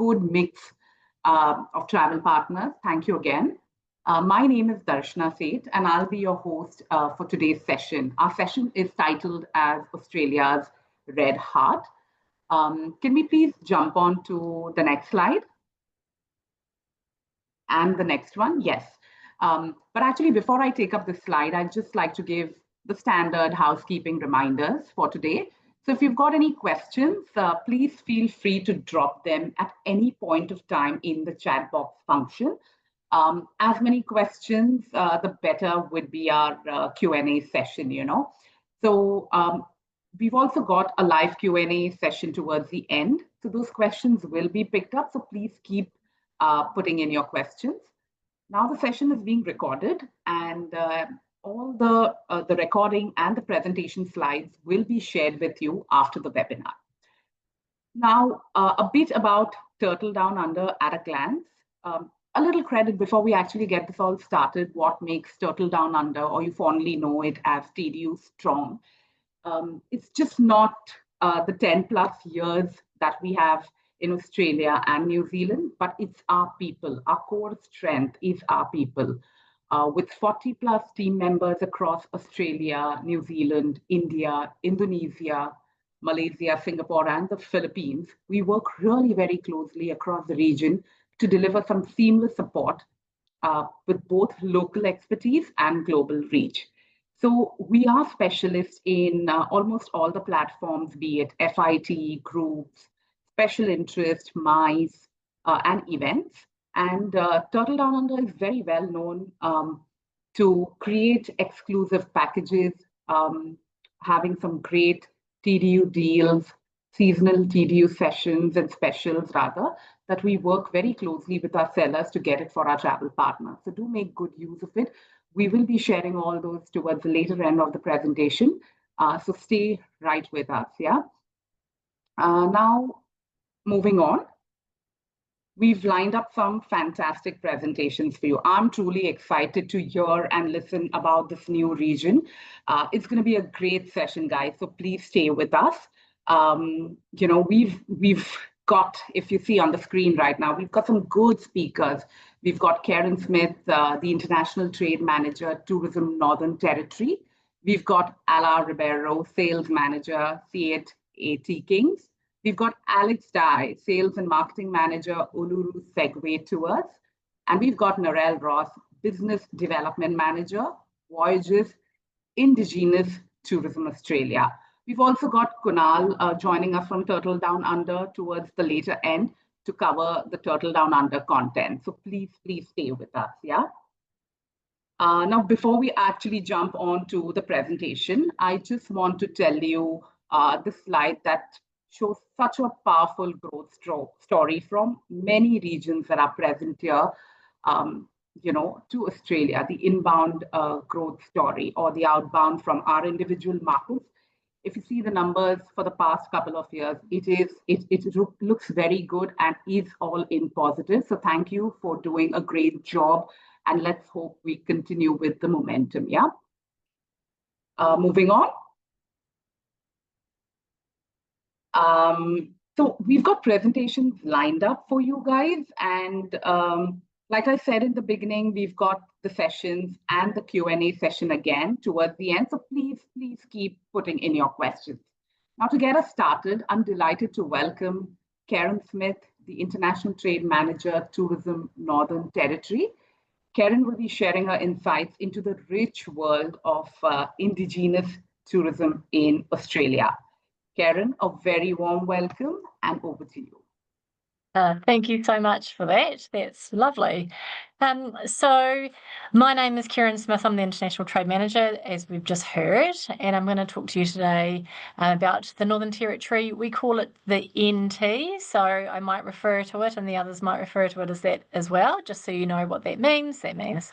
good mix of travel partners. Thank you again. My name is Darshana Seth, and I'll be your host for today's session. Our session is titled as Australia's Red Heart. Can we please jump on to the next slide? And the next one, yes. But actually, before I take up this slide, I'd just like to give the standard housekeeping reminders for today. So if you've got any questions, please feel free to drop them at any point of time in the chat box function. As many questions, the better would be our Q&A session, you know. So we've also got a live Q&A session towards the end. So those questions will be picked up. So please keep putting in your questions. Now the session is being recorded, and all the recording and the presentation slides will be shared with you after the webinar. Now, a bit about Turtle Down Under at a glance. A little credit before we actually get this all started, what makes Turtle Down Under, or you fondly know it as TDU, strong. It's just not the 10 plus years that we have in Australia and New Zealand, but it's our people. Our core strength is our people. With 40 plus team members across Australia, New Zealand, India, Indonesia, Malaysia, Singapore, and the Philippines, we work really very closely across the region to deliver some seamless support with both local expertise and global reach. So we are specialists in almost all the platforms, be it FIT, groups, special interest, MICE, and events. And Turtle Down Under is very well known to create exclusive packages, having some great TDU deals, seasonal TDU sessions and specials rather, that we work very closely with our sellers to get it for our travel partners. So do make good use of it. We will be sharing all those towards the later end of the presentation. So stay right with us, yeah? Now, moving on. We've lined up some fantastic presentations for you. I'm truly excited to hear and listen about this new region. It's going to be a great session, guys. So please stay with us. You know, we've got, if you see on the screen right now, we've got some good speakers. We've got Karen Smith, the International Trade Manager, Tourism Northern Territory. We've got Ala Ribeiro, Sales Manager, C8AT Kings. We've got Alex Dye, Sales and Marketing Manager, Uluru Segway Tours. And we've got Narelle Ross, Business Development Manager, Voyages, Indigenous Tourism Australia. We've also got Kunal joining us from Turtle Down Under towards the later end to cover the Turtle Down Under content. So please stay with us, yeah? Now, before we actually jump on to the presentation, I just want to tell you the slide that shows such a powerful growth story from many regions that are present here, you know, to Australia, the inbound growth story or the outbound from our individual markets. If you see the numbers for the past couple of years, it looks very good and is all in positive. So thank you for doing a great job, and let's hope we continue with the momentum, yeah? Moving on. So we've got presentations lined up for you guys. And like I said in the beginning, we've got the sessions and the Q&A session again towards the end. So please keep putting in your questions. Now, to get us started, I'm delighted to welcome Karen Smith, the International Trade Manager, Tourism Northern Territory. Karen will be sharing her insights into the rich world of Indigenous tourism in Australia. Karen, a very warm welcome, and over to you. Thank you so much for that. That's lovely. So my name is Karen Smith. I'm the International Trade Manager, as we've just heard, and I'm going to talk to you today about the Northern Territory. We call it the NT, so I might refer to it, and the others might refer to it as that as well, just so you know what that means. That means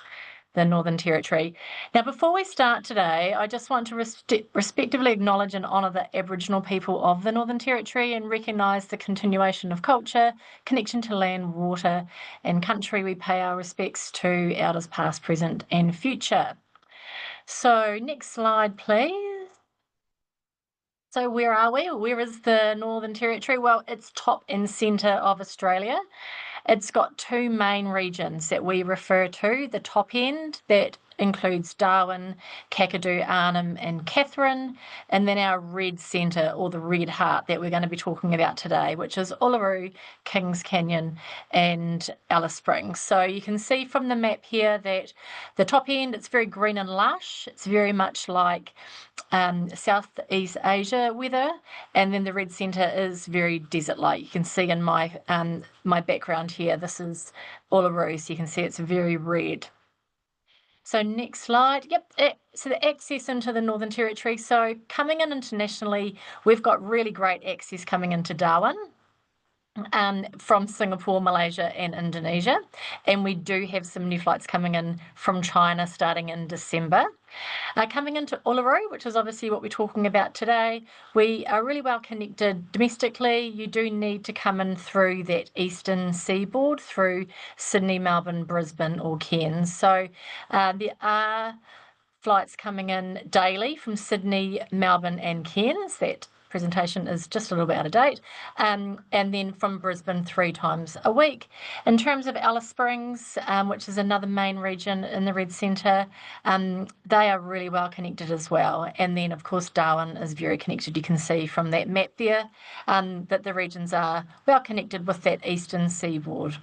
the Northern Territory. Now, before we start today, I just want to respectively acknowledge and honour the Aboriginal people of the Northern Territory and recognise the continuation of culture, connection to land, water and country. We pay our respects to elders past, present and future. So next slide, please. So where are we? Where is the Northern Territory? Well, it's top and centre of Australia. It's got two main regions that we refer to. The top end, that includes Darwin, Kakadu, Arnhem and Katherine, and then our red centre, or the red heart, that we're going to be talking about today, which is Uluru, Kings Canyon and Alice Springs. So you can see from the map here that the top end, it's very green and lush. It's very much like Southeast Asia weather, and then the red centre is very desert-like. You can see in my my background here, this is Uluru, so you can see it's very red. So next slide. Yep, so the access into the Northern Territory. So coming in internationally, we've got really great access coming into Darwin. From Singapore, Malaysia and Indonesia, and we do have some new flights coming in from China starting in December. Coming into Uluru, which is obviously what we're talking about today, we are really well connected domestically. You do need to come in through that eastern seaboard, through Sydney, Melbourne, Brisbane or Cairns. So there are flights coming in daily from Sydney, Melbourne and Cairns. That presentation is just a little bit out of date, and then from Brisbane 3 times a week. In terms of Alice Springs, which is another main region in the red centre, they are really well connected as well. And then of course Darwin is very connected. You can see from that map there that the regions are well connected with that eastern seaboard.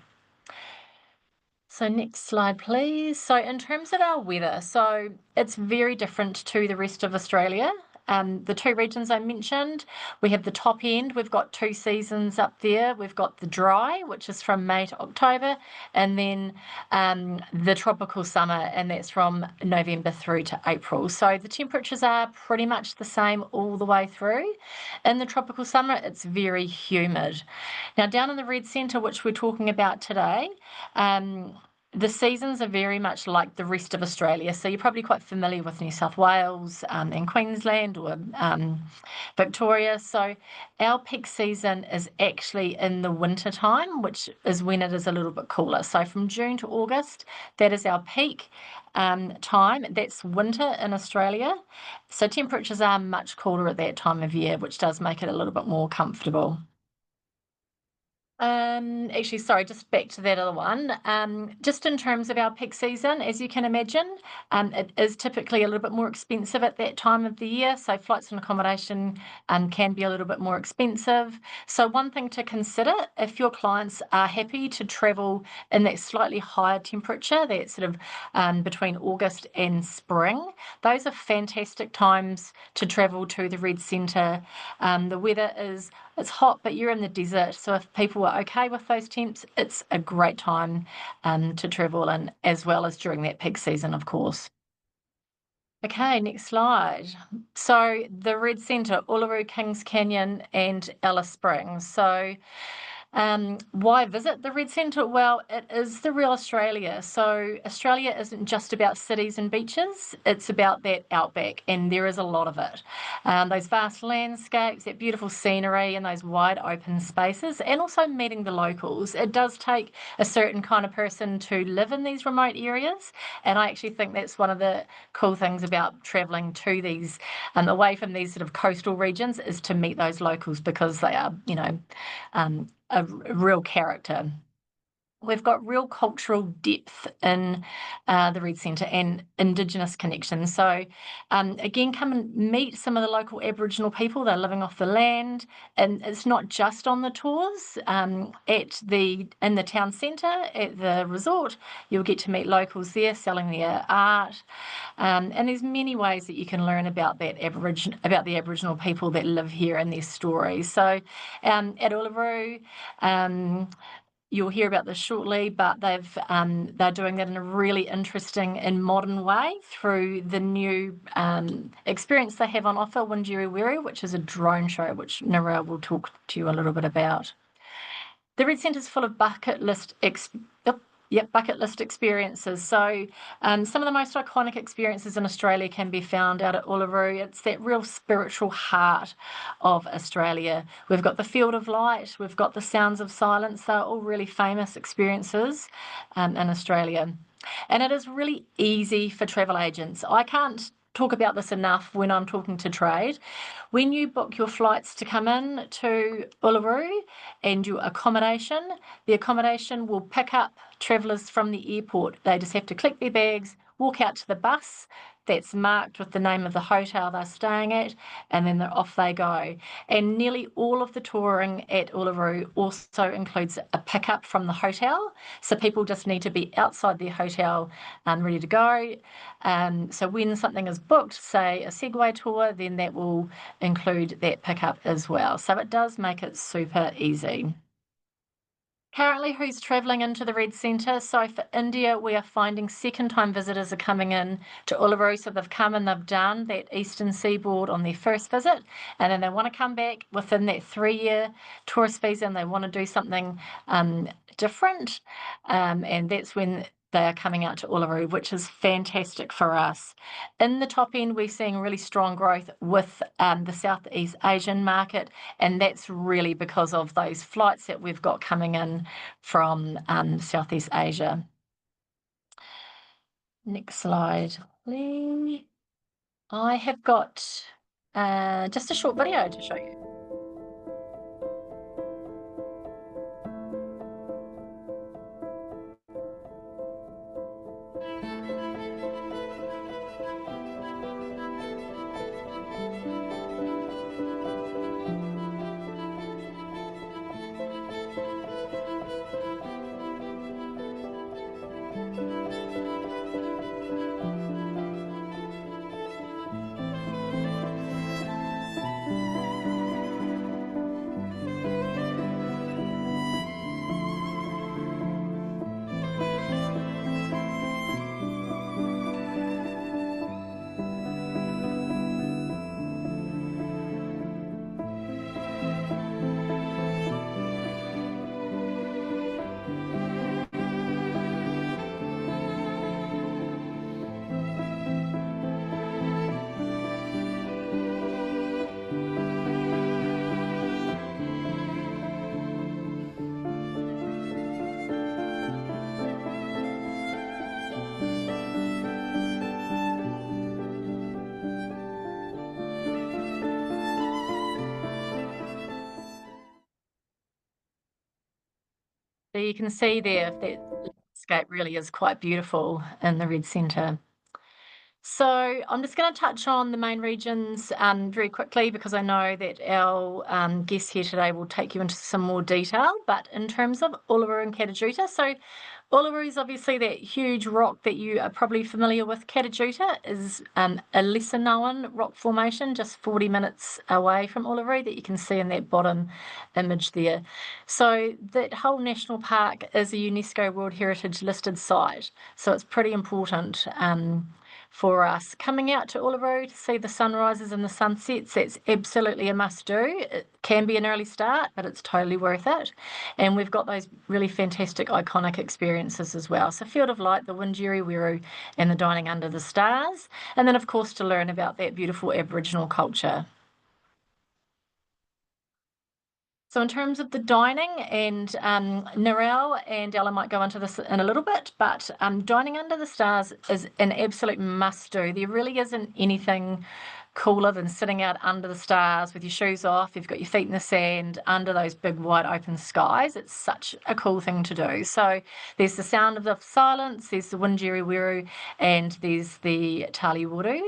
So next slide, please. So in terms of our weather, so it's very different to the rest of Australia. The two regions I mentioned, we have the top end, we've got 2 seasons up there. We've got the dry, which is from May to October, and then the tropical summer, and that's from November through to April. So the temperatures are pretty much the same all the way through. In the tropical summer, it's very humid. Now down in the red centre, which we're talking about today, the seasons are very much like the rest of Australia. So you're probably quite familiar with New South Wales and Queensland or Victoria. So our peak season is actually in the winter time, which is when it is a little bit cooler. So from June to August, that is our peak time. That's winter in Australia. So temperatures are much cooler at that time of year, which does make it a little bit more comfortable. Actually, sorry, just back to that other one. Just in terms of our peak season, as you can imagine, it is typically a little bit more expensive at that time of the year. So flights and accommodation can be a little bit more expensive. So one thing to consider, if your clients are happy to travel in that slightly higher temperature, that sort of between August and spring, those are fantastic times to travel to the red centre. The weather it's hot, but you're in the desert. So if people are okay with those temps, it's a great time to travel in, as well as during that peak season, of course. Okay, next slide. So the red centre, Uluru, Kings Canyon and Alice Springs. So why visit the red centre? Well, it is the real Australia. So Australia isn't just about cities and beaches, it's about that outback, and there is a lot of it. Those vast landscapes, that beautiful scenery and those wide open spaces, and also meeting the locals. It does take a certain kind of person to live in these remote areas, and I actually think that's one of the cool things about travelling to these, away from these sort of coastal regions, is to meet those locals, because they are, a real character. We've got real cultural depth in the Red Centre and Indigenous connections. So again, come and meet some of the local Aboriginal people. They're living off the land, and it's not just on the tours. In the town centre at the resort, you'll get to meet locals there selling their art, and there's many ways that you can learn about the Aboriginal people that live here and their stories. So at Uluru, you'll hear about this shortly, but they're doing that in a really interesting and modern way through the new experience they have on offer, Windjeri, which is a drone show, which Narelle will talk to you a little bit about. The Red Centre is full of bucket list experiences. So some of the most iconic experiences in Australia can be found out at Uluru. It's that real spiritual heart of Australia. We've got the Field of Light, we've got the Sounds of Silence. They're all really famous experiences in Australia. And it is really easy for travel agents. I can't talk about this enough when I'm talking to trade. When you book your flights to come in to Uluru and your accommodation, the accommodation will pick up travellers from the airport. They just have to collect their bags, walk out to the bus that's marked with the name of the hotel they're staying at, and then off they go. And nearly all of the touring at Uluru also includes a pickup from the hotel. So people just need to be outside their hotel and ready to go. So when something is booked, say a Segway tour, then that will include that pickup as well. So it does make it super easy. Currently, who's travelling into the Red Centre? So for India, we are finding second-time visitors are coming in to Uluru. So they've come and they've done that eastern seaboard on their first visit, and then they want to come back within that 3-year tourist visa, and they want to do something different, and that's when they are coming out to Uluru, which is fantastic for us. In the top end, we're seeing really strong growth with the Southeast Asian market, and that's really because of those flights that we've got coming in from Southeast Asia. Next slide, please. I have got just a short video to show you. So you can see there that landscape really is quite beautiful in the Red Centre. So I'm just going to touch on the main regions very quickly because I know that our guest here today will take you into some more detail. But in terms of Uluru and Katajuta, so Uluru is obviously that huge rock that you are probably familiar with. Katajuta is a lesser known rock formation just 40 minutes away from Uluru that you can see in that bottom image there. So that whole national park is a UNESCO World Heritage listed site. So it's pretty important for us. Coming out to Uluru to see the sunrises and the sunsets, that's absolutely a must do. It can be an early start, but it's totally worth it. And we've got those really fantastic, iconic experiences as well. So Field of Light, the Windjeri Wiru, and the Dining Under the Stars. And then, of course, to learn about that beautiful Aboriginal culture. So in terms of the dining, and Narelle and Ella might go into this in a little bit, but Dining Under the Stars is an absolute must-do. There really isn't anything cooler than sitting out under the stars with your shoes off, you've got your feet in the sand, under those big wide open skies. It's such a cool thing to do. So there's the sound of the silence, there's the Windjeri Wiru, and there's the Tali Wuru.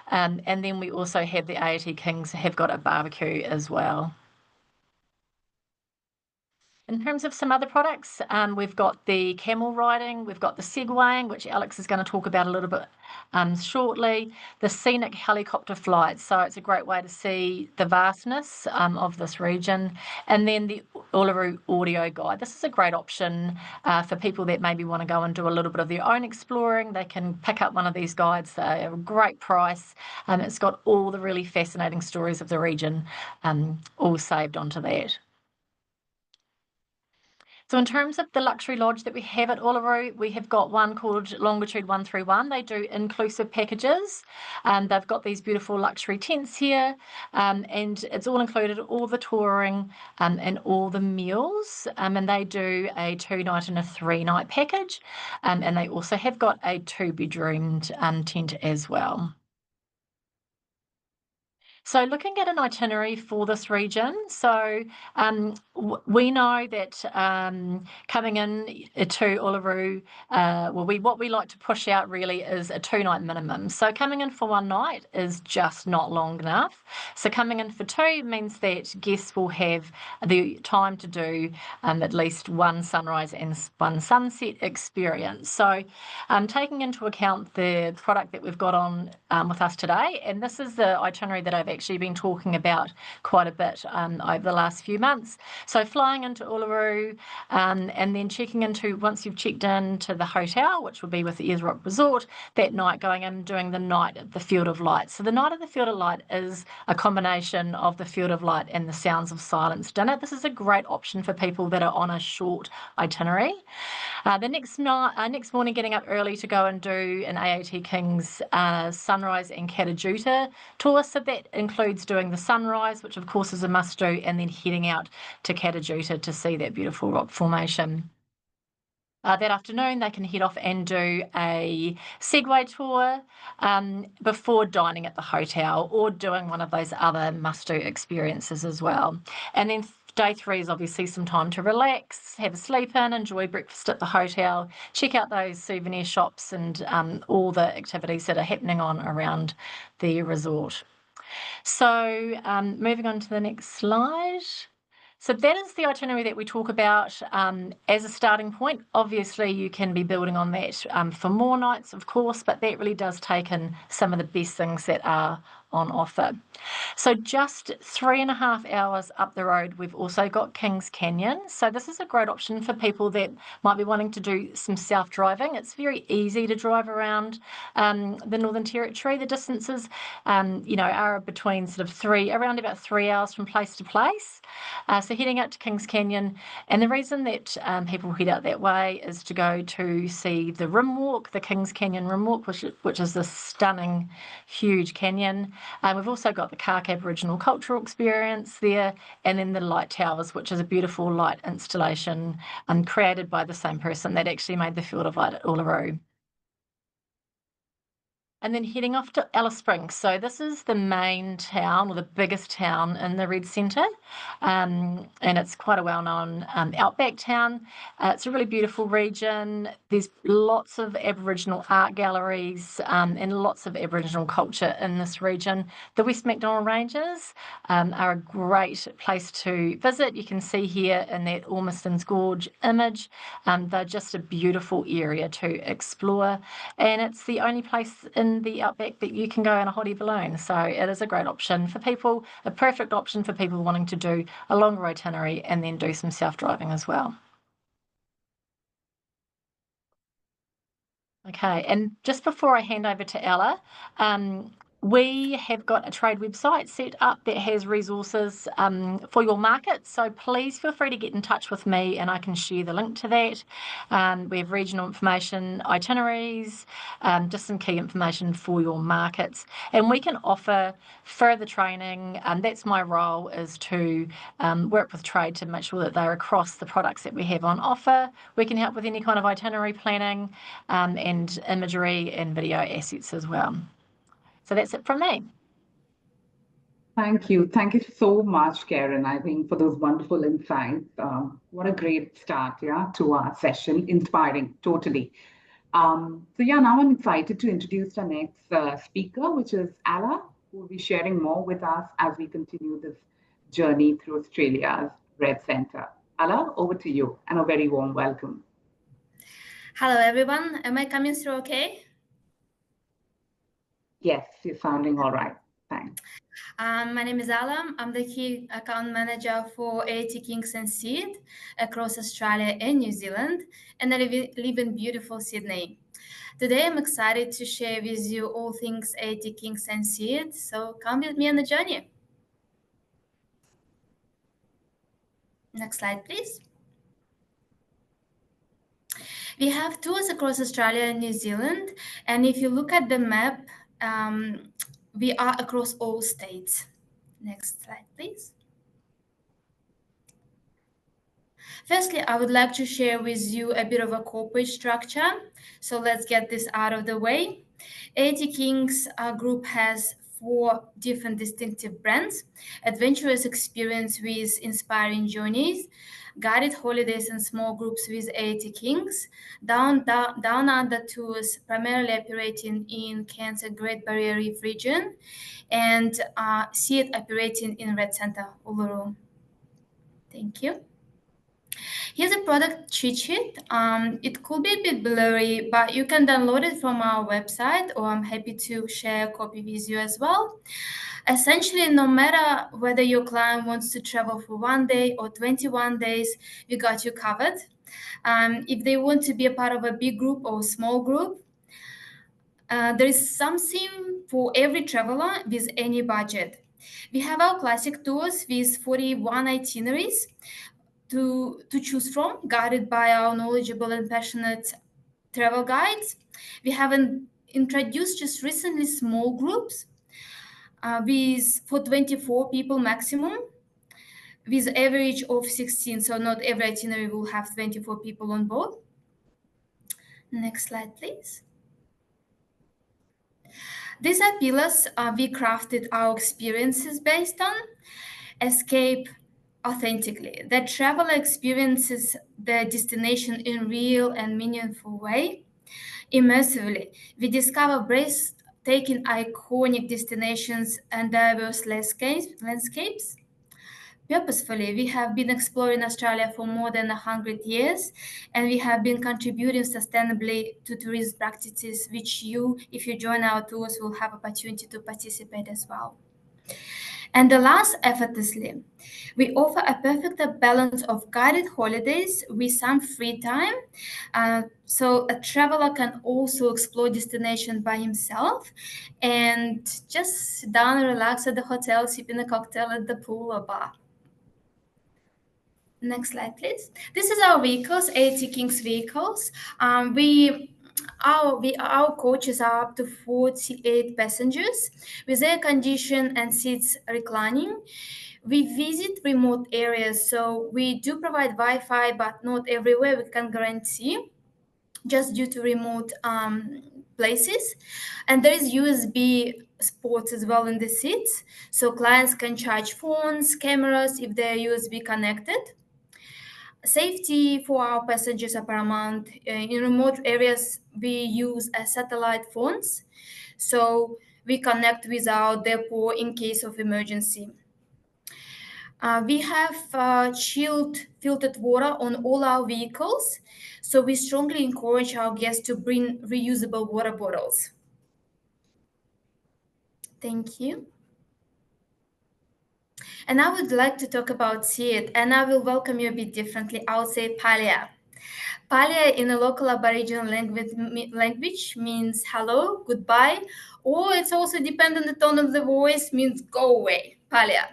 And then we also have the AOT Kings have got a barbecue as well. In terms of some other products, we've got the camel riding, we've got the segwaying, which Alex is going to talk about a little bit shortly, the scenic helicopter flights. So it's a great way to see the vastness of this region. And then the Uluru audio guide. This is a great option for people that maybe want to go and do a little bit of their own exploring. They can pick up one of these guides. They're a great price. It's got all the really fascinating stories of the region all saved onto that. So in terms of the luxury lodge that we have at Uluru, we have got one called Longitude 131. They do inclusive packages. They've got these beautiful luxury tents here, and it's all included, all the touring and all the meals. And they do a 2-night and a 3-night package. And they also have got a 2-bedroomed tent as well. So looking at an itinerary for this region, so we know that coming in to Uluru, what we like to push out really is a 2-night minimum. So coming in for 1 night is just not long enough. So coming in for 2 means that guests will have the time to do at least 1 sunrise and 1 sunset experience. So taking into account the product that we've got on with us today, and this is the itinerary that I've actually been talking about quite a bit over the last few months. So flying into Uluru and then checking into, once you've checked in to the hotel, which will be with the Rock Resort, that night going in and doing the night at the Field of Light. So the night of the Field of Light is a combination of the Field of Light and the Sounds of Silence dinner. This is a great option for people that are on a short itinerary. The next morning, getting up early to go and do an AAT Kings sunrise and Katajuta tour. So that includes doing the sunrise, which of course is a must do, and then heading out to Katajuta to see that beautiful rock formation. That afternoon, they can head off and do a Segway tour before dining at the hotel or doing one of those other must-do experiences as well. And then day 3 is obviously some time to relax, have a sleep in, enjoy breakfast at the hotel, check out those souvenir shops and all the activities that are happening on around the resort. So moving on to the next slide. So that is the itinerary that we talk about as a starting point. Obviously, you can be building on that for more nights, of course, but that really does take in some of the best things that are on offer. So just 3.5 hours up the road, we've also got Kings Canyon. So this is a great option for people that might be wanting to do some self-driving. It's very easy to drive around the Northern Territory. The distances, are between around about 3 hours from place to place. So heading out to Kings Canyon, and the reason that people head out that way is to go to see the Rim Walk, the Kings Canyon Rim Walk, which is this stunning, huge canyon. We've also got the Kark Aboriginal Cultural Experience there, and then the Light Towers, which is a beautiful light installation created by the same person that actually made the Field of Light at Uluru. And then heading off to Alice Springs. So this is the main town, or the biggest town in the Red Centre, and it's quite a well-known outback town. It's a really beautiful region. There's lots of Aboriginal art galleries and lots of Aboriginal culture in this region. The West Macdonnell Ranges are a great place to visit. You can see here in that Ormiston's Gorge image, they're just a beautiful area to explore, and it's the only place in the outback that you can go in a hottie balloon. So it is a great option for people, a perfect option for people wanting to do a longer itinerary and then do some self-driving as well. Okay, and just before I hand over to Ella, we have got a trade website set up that has resources for your market. So please feel free to get in touch with me and I can share the link to that. We have regional information, itineraries, just some key information for your markets. And we can offer further training. That's my role, is to work with trade to make sure that they're across the products that we have on offer. We can help with any kind of itinerary planning and imagery and video assets as well. So that's it from me. Thank you. Thank you so much, Karen, I think, for those wonderful insights. What a great start, to our session. Inspiring, totally. Now I'm excited to introduce our next speaker, which is Alla, who will be sharing more with us as we continue this journey through Australia's Red Centre. Alla, over to you, and a very warm welcome. Hello, everyone. Am I coming through okay? Yes, you're sounding all right. Thanks. My name is Alam. I'm the key account manager for AAT Kings and Seed across Australia and New Zealand, and I live in beautiful Sydney. Today, I'm excited to share with you all things AAT Kings and Seed, so come with me on the journey. Next slide, please. We have tours across Australia and New Zealand, and if you look at the map, we are across all states. Next slide, please. Firstly, I would like to share with you a bit of a corporate structure. So let's get this out of the way. AAT Kings Group has 4 different distinctive brands: adventurous experience with inspiring journeys, guided holidays and small groups with 80 Kings, down under tours primarily operating in Cairns and Great Barrier Reef region, and See It operating in Red Center, Uluru. Thank you. Here's a product cheat sheet. It could be a bit blurry, but you can download it from our website, or I'm happy to share a copy with you as well. Essentially, no matter whether your client wants to travel for 1 day or 21 days, we got you covered. If they want to be a part of a big group or small group, there is something for every traveler with any budget. We have our classic tours with 41 itineraries to choose from, guided by our knowledgeable and passionate travel guides. We have introduced just recently small groups for 24 people maximum, with average of 16. So not every itinerary will have 24 people on board. Next slide, please. These are pillars we crafted our experiences based on. Escape authentically. The traveler experiences the destination in real and meaningful way. Immersively, we discover breathtaking, iconic destinations and diverse landscapes. Purposefully, we have been exploring Australia for more than 100 years, and we have been contributing sustainably to tourism practices, which you, if you join our tours, will have opportunity to participate as well. And the last, effortlessly. We offer a perfect balance of guided holidays with some free time. So a traveler can also explore destination by himself and just sit down and relax at the hotel, sipping a cocktail at the pool or bar. Next slide, please. This is our vehicles, 80 Kings vehicles. Our coaches are up to 48 passengers with air condition and seats reclining. We visit remote areas, so we do provide Wi-Fi, but not everywhere we can guarantee, just due to remote places. And there is USB ports as well in the seats, so clients can charge phones, cameras if they're USB connected. Safety for our passengers are paramount. In remote areas, we use satellite phones, so we connect with our depot in case of emergency. We have chilled filtered water on all our vehicles, so we strongly encourage our guests to bring reusable water bottles. Thank you. And I would like to talk about See It, and I will welcome you a bit differently. I will say Palia. Palia in a local Aboriginal language means hello, goodbye, or it's also dependent on the tone of the voice, means go away. Palia.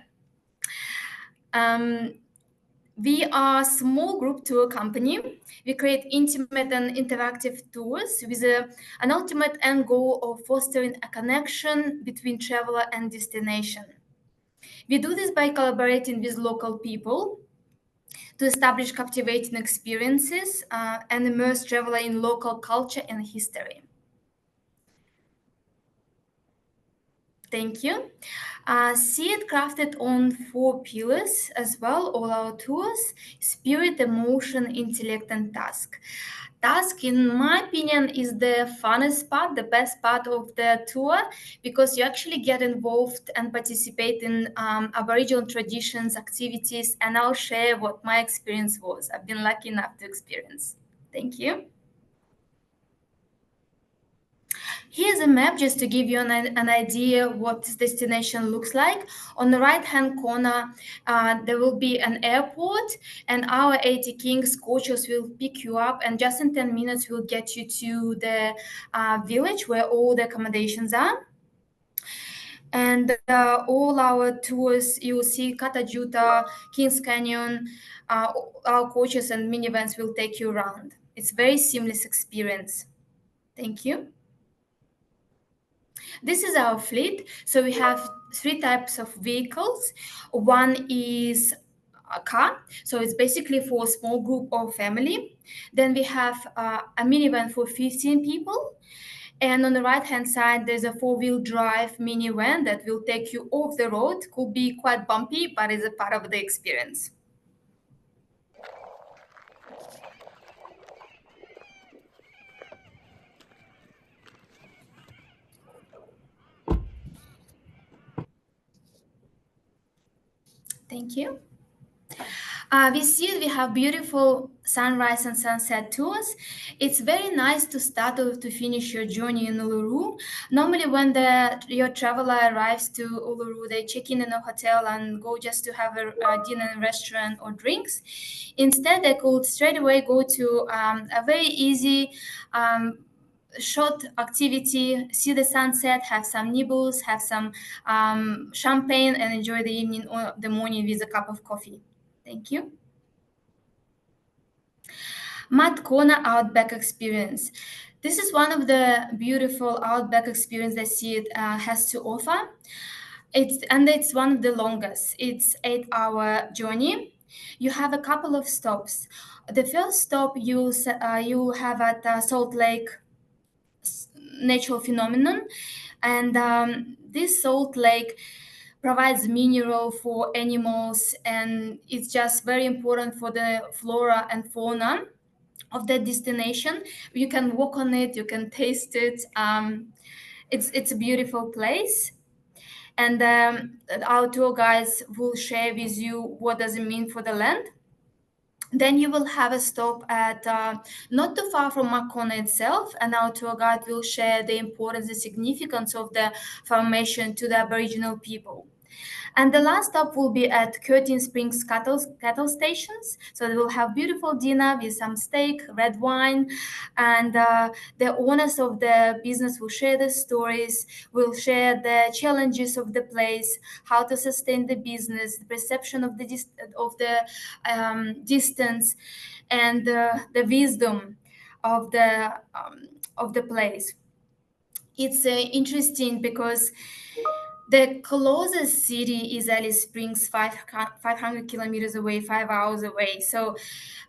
We are a small group tour company. We create intimate and interactive tours with an ultimate end goal of fostering a connection between traveler and destination. We do this by collaborating with local people to establish captivating experiences and immerse traveler in local culture and history. Thank you. See It crafted on 4 pillars as well, all our tours: spirit, emotion, intellect, and task. Task, in my opinion, is the funnest part, the best part of the tour, because you actually get involved and participate in Aboriginal traditions, activities, and I'll share what my experience was. I've been lucky enough to experience. Thank you. Here's a map just to give you an idea what this destination looks like. On the right-hand corner, there will be an airport, and our 80 Kings coaches will pick you up, and just in 10 minutes, we'll get you to the village where all the accommodations are. And all our tours, you will see Katajuta, Kings Canyon, our coaches and minivans will take you around. It's a very seamless experience. Thank you. This is our fleet. So we have 3 types of vehicles. One is a car, so it's basically for a small group or family. Then we have a minivan for 15 people. And on the right-hand side, there's a four-wheel drive minivan that will take you off the road. Could be quite bumpy, but is a part of the experience. Thank you. We see we have beautiful sunrise and sunset tours. It's very nice to start or to finish your journey in Uluru. Normally, when your traveler arrives to Uluru, they check in a hotel and go just to have a dinner in a restaurant or drinks. Instead, they could straight away go to a very easy short activity, see the sunset, have some nibbles, have some champagne, and enjoy the evening or the morning with a cup of coffee. Thank you. Mud Corner Outback Experience. This is one of the beautiful Outback experience that SEED has to offer. It's one of the longest. It's 8-hour journey. You have a couple of stops. The first stop you have at Salt Lake natural phenomenon, and this Salt Lake provides mineral for animals, and it's just very important for the flora and fauna of that destination. You can walk on it, you can taste it. It's a beautiful place, and our tour guides will share with you what does it mean for the land. Then you will have a stop at not too far from Makona itself, and our tour guide will share the importance and significance of the formation to the Aboriginal people. And the last stop will be at Curtin Springs cattle stations. So they will have beautiful dinner with some steak, red wine, and the owners of the business will share the stories, will share the challenges of the place, how to sustain the business, the perception of the distance, and the wisdom of the place. It's interesting because the closest city is Alice Springs, 500 kilometers away, 5 hours away. So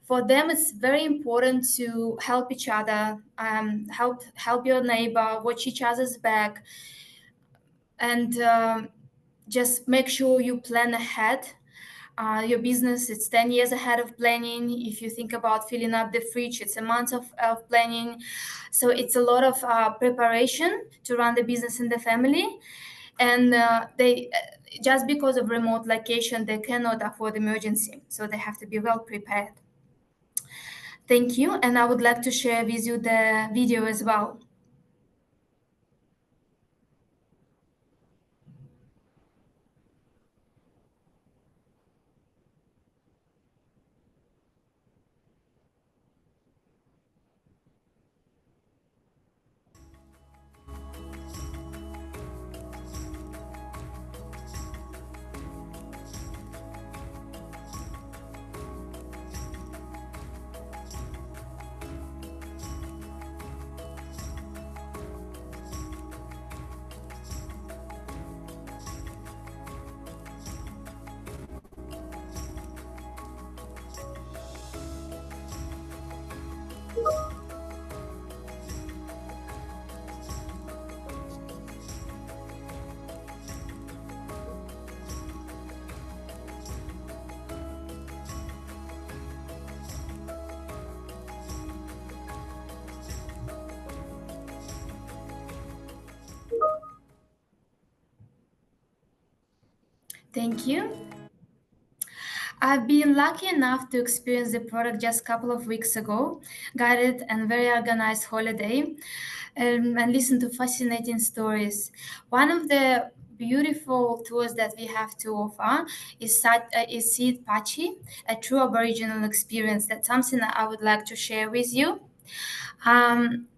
for them, it's very important to help each other, help your neighbor, watch each other's back, and just make sure you plan ahead. Your business, it's 10 years ahead of planning. If you think about filling up the fridge, it's a month of planning. So it's a lot of preparation to run the business in the family. And they just because of remote location, they cannot afford emergency, so they have to be well prepared. Thank you, and I would like to share with you the video as well. Thank you. I've been lucky enough to experience the product just a couple of weeks ago, guided and very organized holiday, and listen to fascinating stories. One of the beautiful tours that we have to offer is Seed Pachi, a true Aboriginal experience. That's something that I would like to share with you.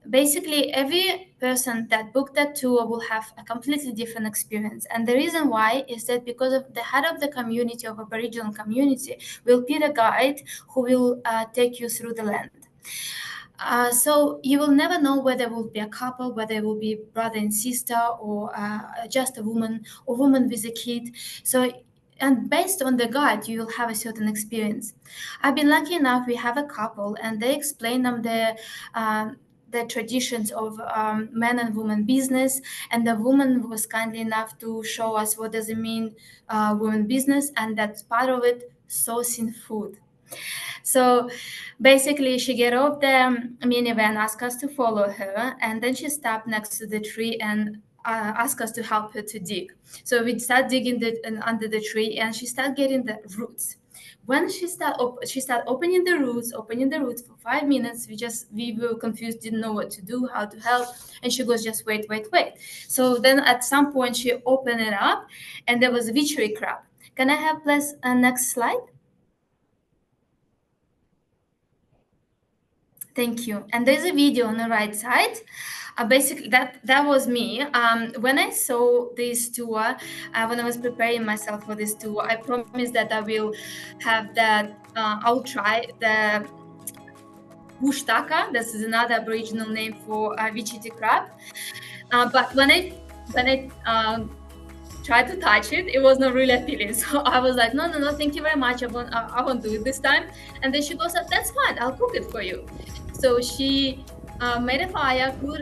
Basically, every person that booked that tour will have a completely different experience. And the reason why is that because of the head of the community, of Aboriginal community, will be the guide who will take you through the land. So you will never know whether it will be a couple, whether it will be brother and sister, or just a woman with a kid. So, and based on the guide, you will have a certain experience. I've been lucky enough, we have a couple, and they explain them the traditions of men and women business, and the woman was kindly enough to show us what does it mean women business, and that's part of it, sourcing food. So basically, she get off the minivan, asked us to follow her, and then she stopped next to the tree and asked us to help her to dig. So we start digging under the tree, and she start getting the roots. When she start opening the roots for 5 minutes. We were confused, didn't know what to do, how to help, and she goes, just wait. So then at some point she opened it up, and there was a witchery crab. Can I have please next slide? Thank you. And there's a video on the right side. Basically, that was me. When I saw this tour, when I was preparing myself for this tour, I promised that I will have that. I'll try the bush taka. This is another Aboriginal name for witchetty crab. But when I tried to touch it, it was not really appealing. So I was like, no, thank you very much. I won't do it this time. And then she goes, that's fine. I'll cook it for you. So she made a fire, grilled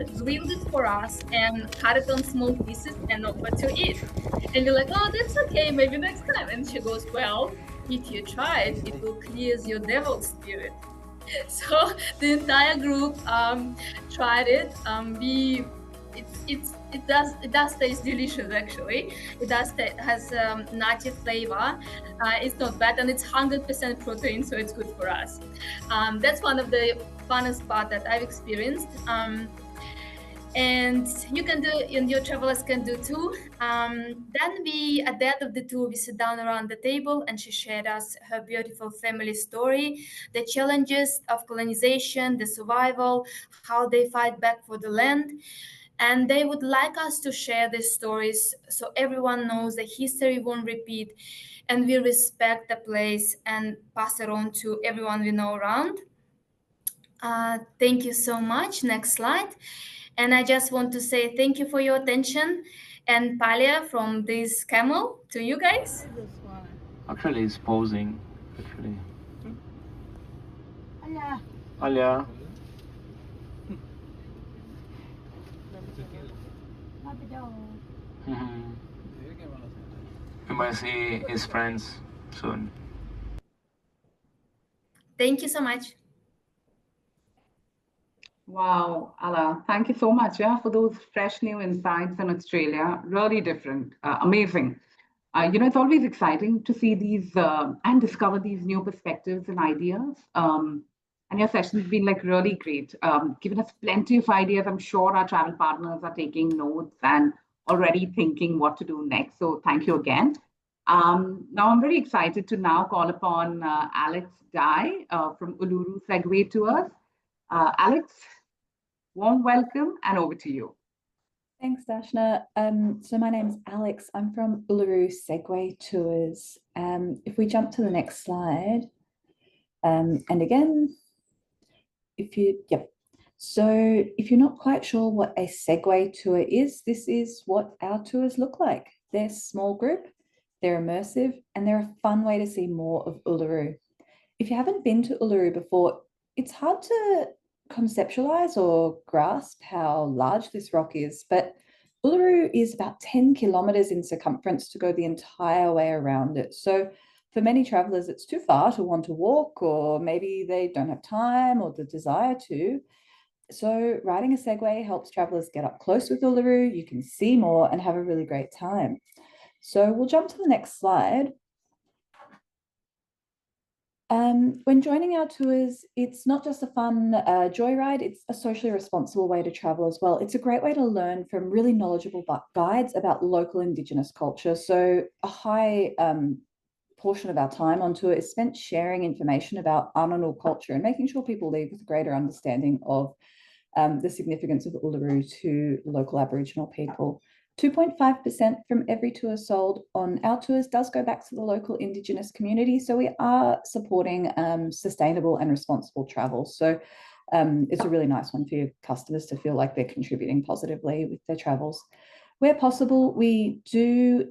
it for us, and cut it on small pieces and offered to eat. And we're like, oh, that's okay, maybe next time. And she goes, well, if you try it, it will cleanse your devil spirit. So the entire group tried it. It does taste delicious, actually. It has nutty flavor. It's not bad, and it's 100% protein, so it's good for us. That's one of the funnest part that I've experienced. And you can do, and your travelers can do too. Then we, at the end of the tour, we sit down around the table, and she shared us her beautiful family story, the challenges of colonization, the survival, how they fight back for the land. And they would like us to share these stories so everyone knows that history won't repeat, and we respect the place and pass it on to everyone we know around. Thank you so much. Next slide. And I just want to say thank you for your attention. And Palia from this camel to you guys. Actually, it's posing. Actually. Alia. We might see his friends soon. Thank you so much. Wow, Ala, thank you so much, for those fresh new insights on Australia. Really different, amazing. It's always exciting to see these and discover these new perspectives and ideas. And your session's been like really great, given us plenty of ideas. I'm sure our travel partners are taking notes and already thinking what to do next. So thank you again. Now I'm very excited to now call upon Alex Dye from Uluru Segway Tours. Alex, warm welcome and over to you. Thanks, Dashna. So my name's Alex. I'm from Uluru Segway Tours. If we jump to the next slide, and again, So if you're not quite sure what a Segway tour is, this is what our tours look like. They're small group, they're immersive, and they're a fun way to see more of Uluru. If you haven't been to Uluru before, it's hard to conceptualize or grasp how large this rock is, but Uluru is about 10 kilometers in circumference to go the entire way around it. So for many travelers, it's too far to want to walk, or maybe they don't have time or the desire to. So riding a Segway helps travelers get up close with Uluru. You can see more and have a really great time. So we'll jump to the next slide. When joining our tours, it's not just a fun joyride, it's a socially responsible way to travel as well. It's a great way to learn from really knowledgeable guides about local Indigenous culture. So a high portion of our time on tour is spent sharing information about Anangu culture and making sure people leave with a greater understanding of the significance of Uluru to local Aboriginal people. 2.5% from every tour sold on our tours does go back to the local Indigenous community. So we are supporting sustainable and responsible travel. So it's a really nice one for your customers to feel like they're contributing positively with their travels. Where possible, we do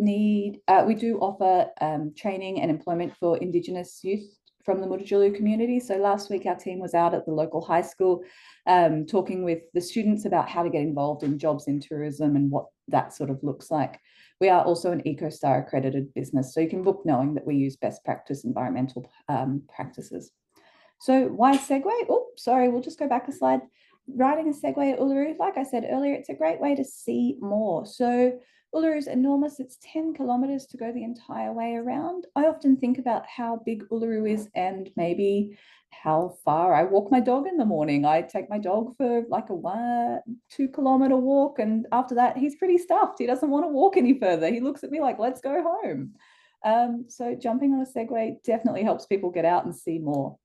offer training and employment for Indigenous youth from the Mutijulu community. So last week our team was out at the local high school talking with the students about how to get involved in jobs in tourism and what that sort of looks like. We are also an EcoStar accredited business, so you can book knowing that we use best practice environmental practices. So why Segway? Oh, sorry, we'll just go back a slide. Riding a Segway at Uluru, like I said earlier, it's a great way to see more. So Uluru is enormous. It's 10 kilometers to go the entire way around. I often think about how big Uluru is and maybe how far I walk my dog in the morning. I take my dog for like a 2 kilometer walk, and after that, he's pretty stuffed. He doesn't want to walk any further. He looks at me like, let's go home. So jumping on a Segway definitely helps people get out and see more.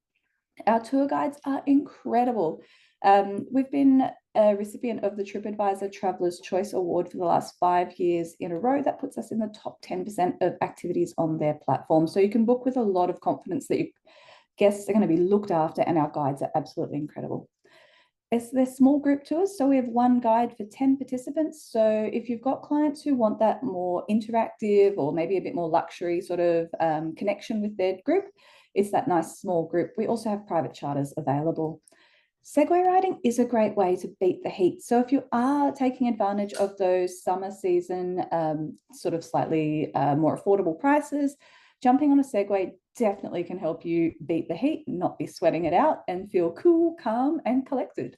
Our tour guides are incredible. We've been a recipient of the TripAdvisor Traveller's Choice Award for the last 5 years in a row. That puts us in the top 10% of activities on their platform. So you can book with a lot of confidence that your guests are going to be looked after, and our guides are absolutely incredible. They're small group tours, so we have one guide for 10 participants. So if you've got clients who want that more interactive or maybe a bit more luxury sort of connection with their group, it's that nice small group. We also have private charters available. Segway riding is a great way to beat the heat. So if you are taking advantage of those summer season sort of slightly more affordable prices, jumping on a Segway definitely can help you beat the heat, not be sweating it out, and feel cool, calm, and collected.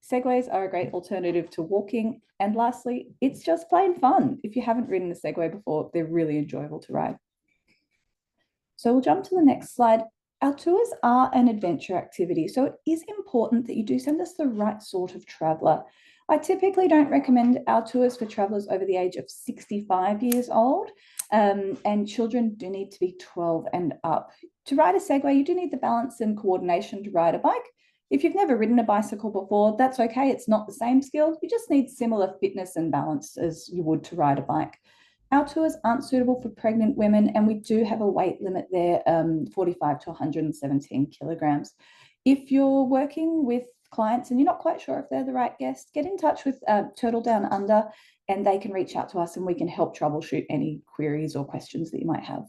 Segways are a great alternative to walking. And lastly, it's just plain fun. If you haven't ridden a Segway before, they're really enjoyable to ride. So we'll jump to the next slide. Our tours are an adventure activity, so it is important that you do send us the right sort of traveller. I typically don't recommend our tours for travellers over the age of 65 years old, and children do need to be 12 and up. To ride a Segway, you do need the balance and coordination to ride a bike. If you've never ridden a bicycle before, that's okay. It's not the same skill. You just need similar fitness and balance as you would to ride a bike. Our tours aren't suitable for pregnant women, and we do have a weight limit there, 45 to 117 kilograms. If you're working with clients and you're not quite sure if they're the right guest, get in touch with Turtle Down Under, and they can reach out to us and we can help troubleshoot any queries or questions that you might have.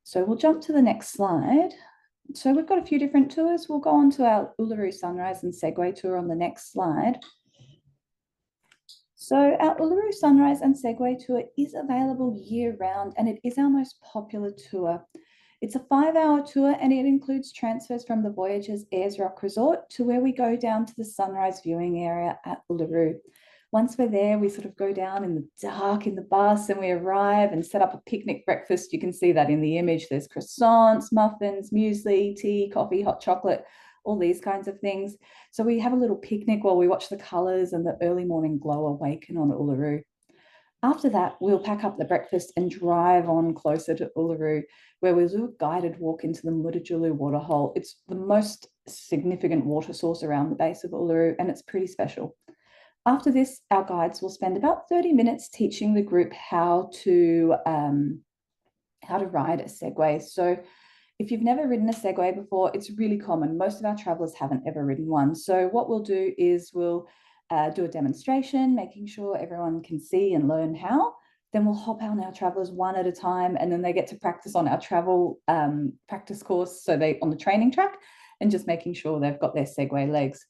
So we'll jump to the next slide. So we've got a few different tours. We'll go on to our Uluru Sunrise and Segway tour on the next slide. So our Uluru Sunrise and Segway tour is available year round, and it is our most popular tour. It's a 5-hour tour, and it includes transfers from the Voyagers Ayers Rock Resort to where we go down to the sunrise viewing area at Uluru. Once we're there, we sort of go down in the dark in the bus, and we arrive and set up a picnic breakfast. You can see that in the image. There's croissants, muffins, muesli, tea, coffee, hot chocolate, all these kinds of things. So we have a little picnic while we watch the colours and the early morning glow awaken on Uluru. After that, we'll pack up the breakfast and drive on closer to Uluru, where we'll do a guided walk into the Mutijulu waterhole. It's the most significant water source around the base of Uluru, and it's pretty special. After this, our guides will spend about 30 minutes teaching the group how to ride a Segway. So if you've never ridden a Segway before, it's really common. Most of our travellers haven't ever ridden one. So what we'll do is we'll do a demonstration, making sure everyone can see and learn how. Then we'll hop on our travellers one at a time, and then they get to practice on our travel practice course. So they on the training track, and just making sure they've got their Segway legs.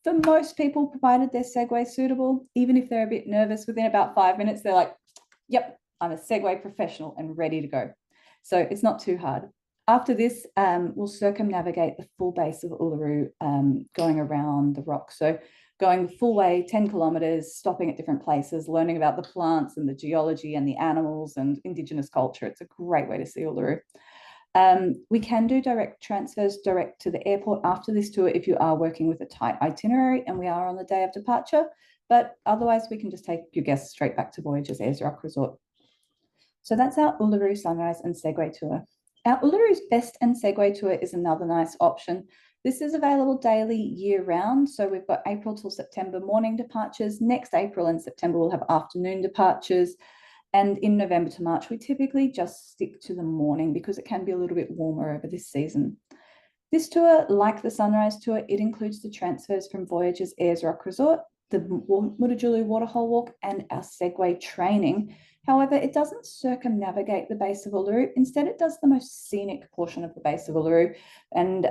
For most people, provided their Segway suitable, even if they're a bit nervous, within about 5 minutes, they're like, yep, I'm a Segway professional and ready to go. So it's not too hard. After this, we'll circumnavigate the full base of Uluru, going around the rock. So going the full way, 10 kilometers, stopping at different places, learning about the plants and the geology and the animals and Indigenous culture. It's a great way to see Uluru. We can do direct transfers direct to the airport after this tour if you are working with a tight itinerary and we are on the day of departure, but otherwise we can just take your guests straight back to Voyagers Ayers Rock Resort. So that's our Uluru Sunrise and Segway tour. Our Uluru's Best and Segway tour is another nice option. This is available daily year round. So we've got April till September morning departures. Next April and September, we'll have afternoon departures. And in November to March, we typically just stick to the morning because it can be a little bit warmer over this season. This tour, like the Sunrise tour, it includes the transfers from Voyagers Ayers Rock Resort, the Mutijulu Waterhole Walk, and our Segway training. However, it doesn't circumnavigate the base of Uluru. Instead, it does the most scenic portion of the base of Uluru and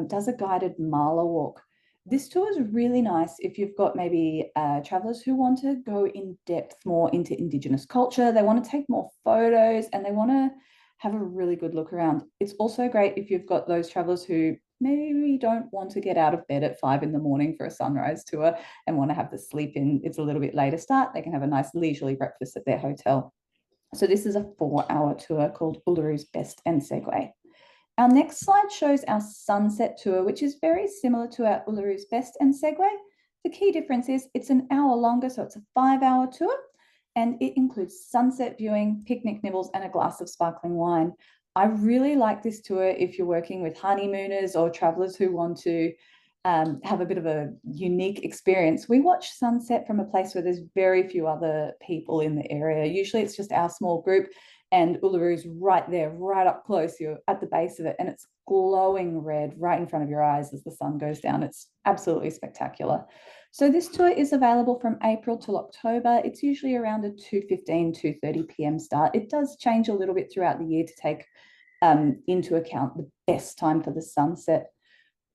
does a guided mala walk. This tour is really nice if you've got maybe travellers who want to go in depth more into Indigenous culture, they want to take more photos, and they want to have a really good look around. It's also great if you've got those travellers who maybe don't want to get out of bed at 5 in the morning for a sunrise tour and want to have the sleep in. It's a little bit later start. They can have a nice leisurely breakfast at their hotel. So this is a 4-hour tour called Uluru's Best and Segway. Our next slide shows our sunset tour, which is very similar to our Uluru's Best and Segway. The key difference is it's an hour longer, so it's a 5-hour tour, and it includes sunset viewing, picnic nibbles, and a glass of sparkling wine. I really like this tour if you're working with honeymooners or travelers who want to have a bit of a unique experience. We watch sunset from a place where there's very few other people in the area. Usually it's just our small group, and Uluru's right there, right up close. You're at the base of it, and it's glowing red right in front of your eyes as the sun goes down. It's absolutely spectacular. So this tour is available from April till October. It's usually around a 2:15, 2:30 p.m. start. It does change a little bit throughout the year to take into account the best time for the sunset.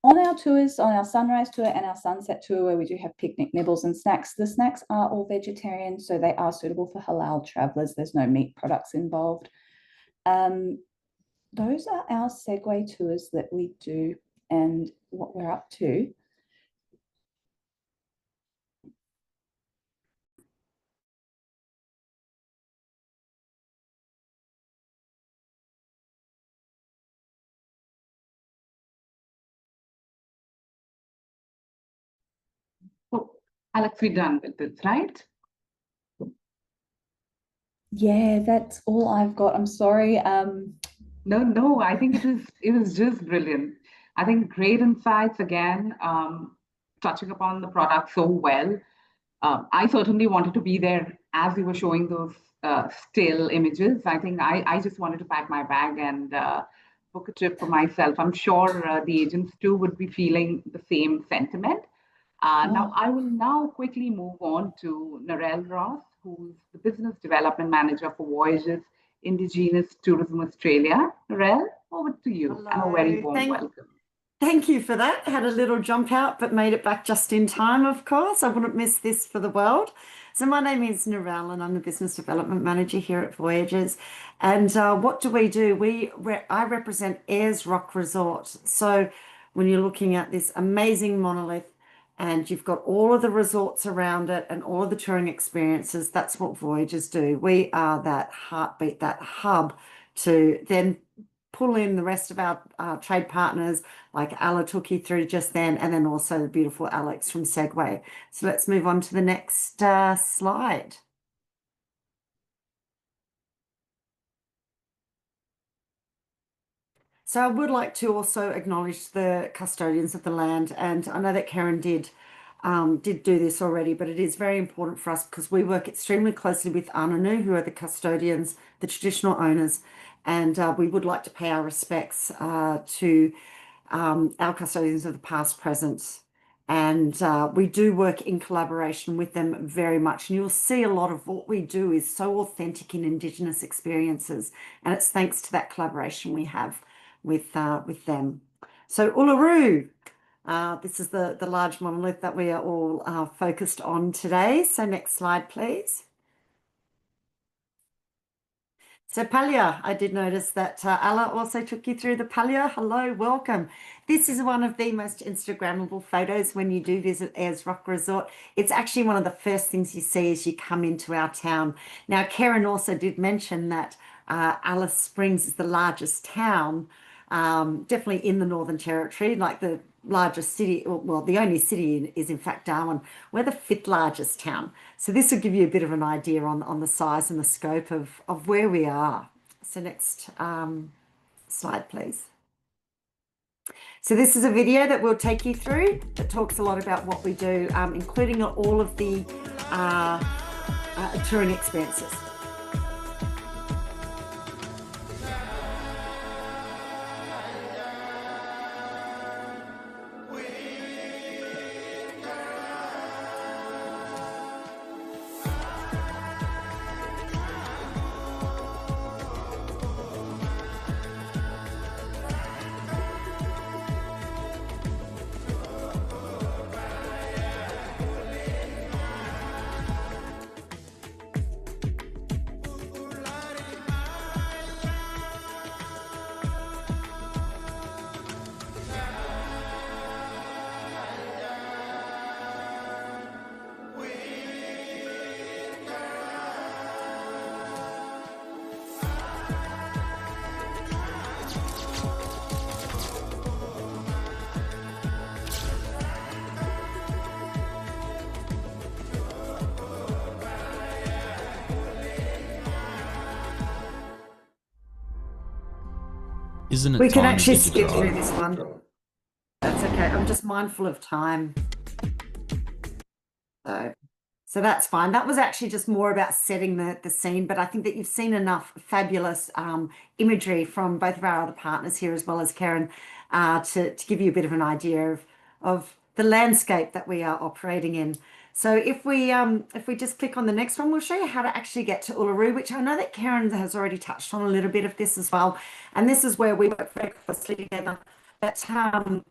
On our tours, on our sunrise tour and our sunset tour, where we do have picnic nibbles and snacks, the snacks are all vegetarian, so they are suitable for halal travellers. There's no meat products involved. Those are our Segway tours that we do and what we're up to. So, Alex, we're done with this, right? Yeah, that's all I've got. I'm sorry. No, I think it was just brilliant. I think great insights again, touching upon the product so well. I certainly wanted to be there as you were showing those still images. I think I just wanted to pack my bag and book a trip for myself. I'm sure the agents too would be feeling the same sentiment. Now, I will now quickly move on to Narelle Ross, who's the Business Development Manager for Voyages Indigenous Tourism Australia. Narelle, over to you. Hello. And a very warm welcome. Thank you for that. Had a little jump out, but made it back just in time, of course. I wouldn't miss this for the world. So my name is Narelle, and I'm the Business Development Manager here at Voyages. And what do? I represent Ayers Rock Resort. So when you're looking at this amazing monolith, and you've got all of the resorts around it and all of the touring experiences, that's what Voyages do. We are that heartbeat, that hub to then pull in the rest of our trade partners, like Ala took you through just then, and then also the beautiful Alex from Segway. So let's move on to the next slide. So I would like to also acknowledge the custodians of the land, and I know that Karen did do this already, but it is very important for us because we work extremely closely with Ananu, who are the custodians, the traditional owners, and we would like to pay our respects to our custodians of the past, present, and we do work in collaboration with them very much. And you'll see a lot of what we do is so authentic in Indigenous experiences, and it's thanks to that collaboration we have with them. So Uluru. This is the large monolith that we are all focused on today. So next slide, please. So Palia, I did notice that Ala also took you through the Palia. Hello, welcome. This is one of the most Instagrammable photos when you do visit Ayers Rock Resort. It's actually one of the first things you see as you come into our town. Now, Karen also did mention that Alice Springs is the largest town, definitely in the Northern Territory, like the largest city, well, the only city is in fact Darwin. We're the 5th largest town. So this will give you a bit of an idea on the size and the scope of where we are. So next slide, please. So this is a video that we'll take you through that talks a lot about what we do, including all of the touring experiences. Isn't it We can time to actually get skip your through drive? this one. That's okay. I'm just mindful of time. So that's fine. That was actually just more about setting the scene, but I think that you've seen enough fabulous imagery from both of our other partners here, as well as Karen, to give you a bit of an idea of the landscape that we are operating in. So if we just click on the next one, we'll show you how to actually get to Uluru, which I know that Karen has already touched on a little bit of this as well. And this is where we work very closely together. But I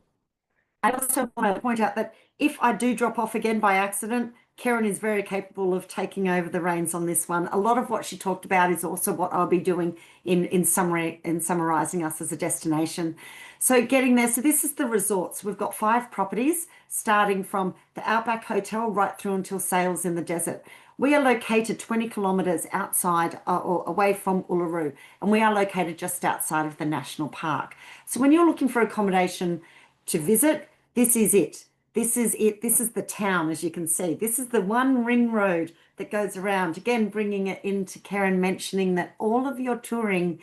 also want to point out that if I do drop off again by accident, Karen is very capable of taking over the reins on this one. A lot of what she talked about is also what I'll be doing in summary, in summarizing us as a destination. So getting there, so this is the resorts. We've got 5 properties starting from the Outback Hotel right through until Sails in the Desert. We are located 20 kilometres outside or away from Uluru, and we are located just outside of the national park. So when you're looking for accommodation to visit, this is it. This is it. This is the town, as you can see. This is the one ring road that goes around. Again, bringing it into Karen mentioning that all of your touring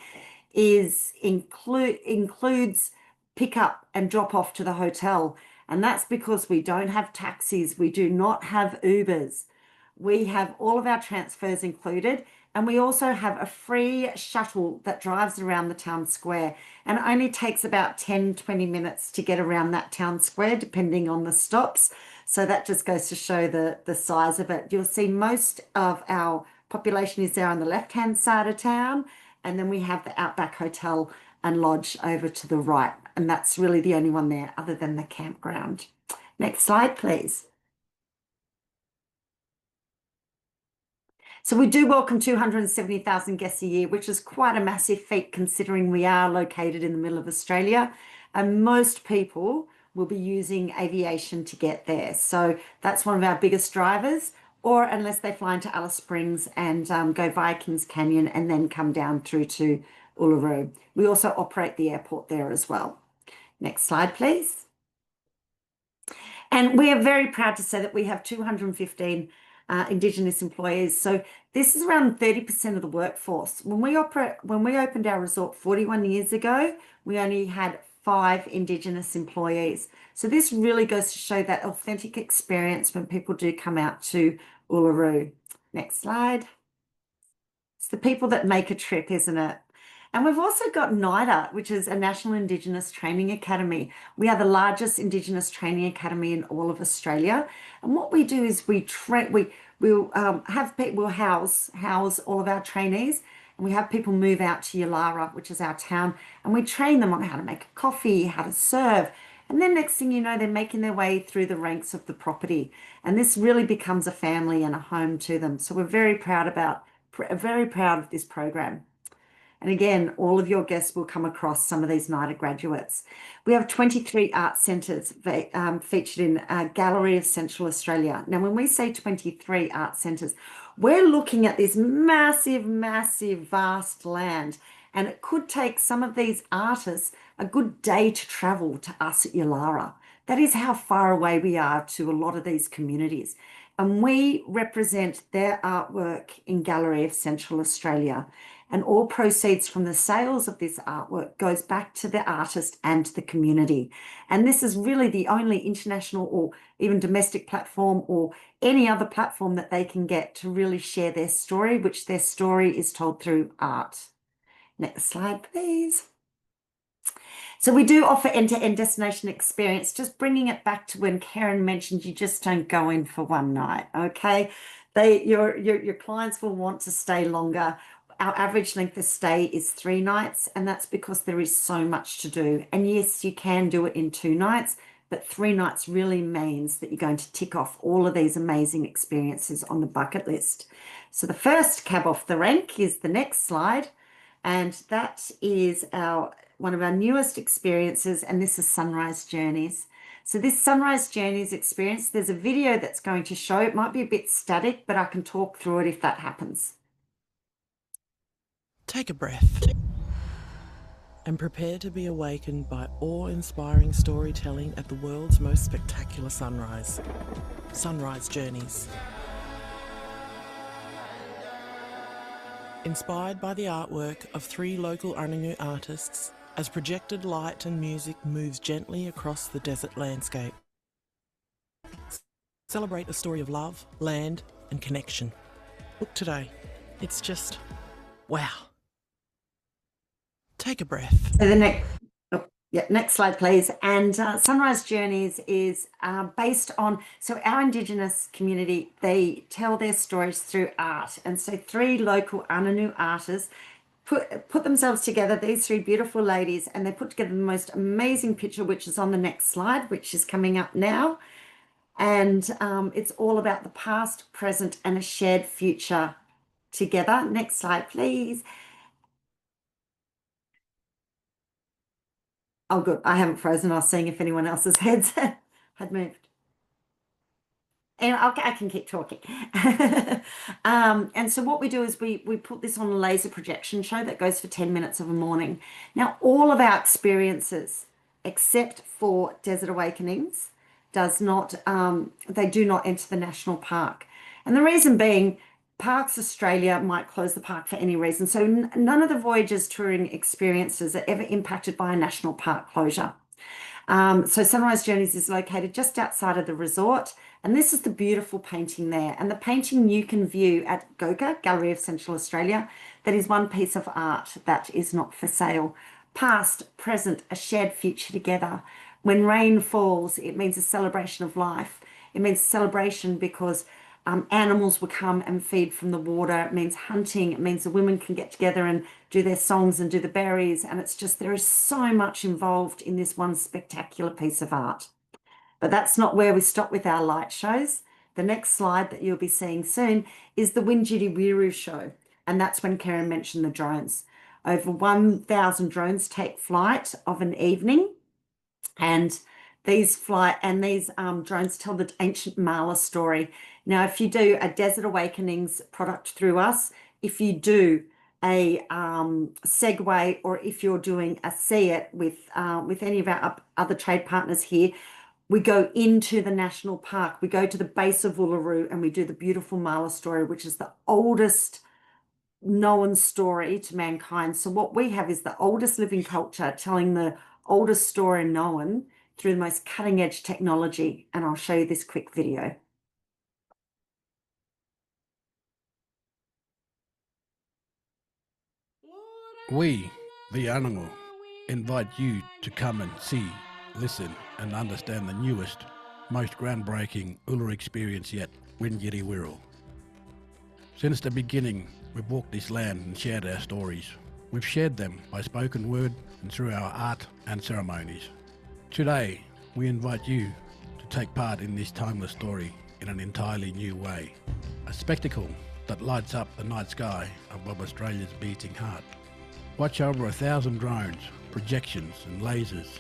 includes pick up and drop off to the hotel. And that's because we don't have taxis. We do not have Ubers. We have all of our transfers included, and we also have a free shuttle that drives around the town square, and it only takes about 10-20 minutes to get around that town square depending on the stops. So that just goes to show the size of it. You'll see most of our population is there on the left hand side of town, and then we have the Outback Hotel and Lodge over to the right, and that's really the only one there other than the campground. Next slide, please. So we do welcome 270,000 guests a year, which is quite a massive feat considering we are located in the middle of Australia, and most people will be using aviation to get there. So that's one of our biggest drivers, or unless they fly into Alice Springs and go via Kings Canyon and then come down through to Uluru. We also operate the airport there as well. Next slide, please. And we are very proud to say that we have 215 Indigenous employees. So this is around 30% of the workforce. When we opened our resort 41 years ago, we only had 5 Indigenous employees. So this really goes to show that authentic experience when people do come out to Uluru. Next slide. It's the people that make a trip, isn't it? And we've also got NIDA, which is a National Indigenous Training Academy. We are the largest Indigenous training academy in all of Australia. And what we do is we'll house all of our trainees, and we have people move out to Yulara, which is our town, and we train them on how to make a coffee, how to serve. And then next thing you know, they're making their way through the ranks of the property. And this really becomes a family and a home to them. So we're very proud of this program. And again, all of your guests will come across some of these NIDA graduates. We have 23 art centres featured in a gallery of Central Australia. Now, when we say 23 art centres, we're looking at this massive, massive, vast land. And it could take some of these artists a good day to travel to us at Yulara. That is how far away we are to a lot of these communities. And we represent their artwork in Gallery of Central Australia. And all proceeds from the sales of this artwork goes back to the artist and to the community. And this is really the only international or even domestic platform or any other platform that they can get to really share their story, which their story is told through art. Next slide, please. So we do offer end-to-end destination experience, just bringing it back to when Karen mentioned you just don't go in for one night, okay? Your clients will want to stay longer. Our average length of stay is 3 nights, and that's because there is so much to do. And yes, you can do it in 2 nights, but 3 nights really means that you're going to tick off all of these amazing experiences on the bucket list. So the first cab off the rank is the next slide, and that is one of our newest experiences, and this is Sunrise Journeys. So this Sunrise Journeys experience, there's a video that's going to show. It might be a bit static, but I can talk through it if that happens. Take a breath and prepare to be awakened by awe-inspiring storytelling at the world's most spectacular sunrise. Sunrise Journeys. Inspired by the artwork of 3 local Anangu artists, as projected light and music moves gently across the desert landscape. Celebrate a story of love, land, and connection. Look today, it's just wow. Take a breath. So the next slide, please. And Sunrise Journeys is based on, so our Indigenous community, they tell their stories through art. And so 3 local Ananu artists put themselves together, these 3 beautiful ladies, and they put together the most amazing picture, which is on the next slide, which is coming up now. And it's all about the past, present, and a shared future together. Next slide, please. Oh, good. I haven't frozen. I was seeing if anyone else's heads had moved. And I can keep talking. And so what we do is we put this on a laser projection show that goes for 10 minutes of a morning. Now, all of our experiences, except for Desert Awakenings, they do not enter the national park. And the reason being, Parks Australia might close the park for any reason. So none of the Voyagers touring experiences are ever impacted by a national park closure. So Sunrise Journeys is located just outside of the resort. And this is the beautiful painting there. And the painting you can view at GOCA, Gallery of Central Australia. That is one piece of art that is not for sale. Past, present, a shared future together. When rain falls, it means a celebration of life. It means celebration because animals will come and feed from the water. It means hunting. It means the women can get together and do their songs and do the berries. And it's just, there is so much involved in this one spectacular piece of art. But that's not where we stop with our light shows. The next slide that you'll be seeing soon is the Windjiri Wiru show. And that's when Karen mentioned the drones. Over 1,000 drones take flight of an evening. And these drones tell the ancient Mala story. Now, if you do a Desert Awakenings product through us, if you do a Segway, or if you're doing a See It with any of our other trade partners here, we go into the national park. We go to the base of Uluru and we do the beautiful Mala story, which is the oldest known story to mankind. So what we have is the oldest living culture telling the oldest story known through the most cutting edge technology. And I'll show you this quick video. We, the Anangu, invite you to come and see, listen and understand the newest, most groundbreaking Uluru experience yet, Windjiri Wiru. Since the beginning, we've walked this land and shared our stories. We've shared them by spoken word and through our art and ceremonies. Today, we invite you to take part in this timeless story in an entirely new way. A spectacle that lights up the night sky above Australia's beating heart. Watch over 1,000 drones, projections and lasers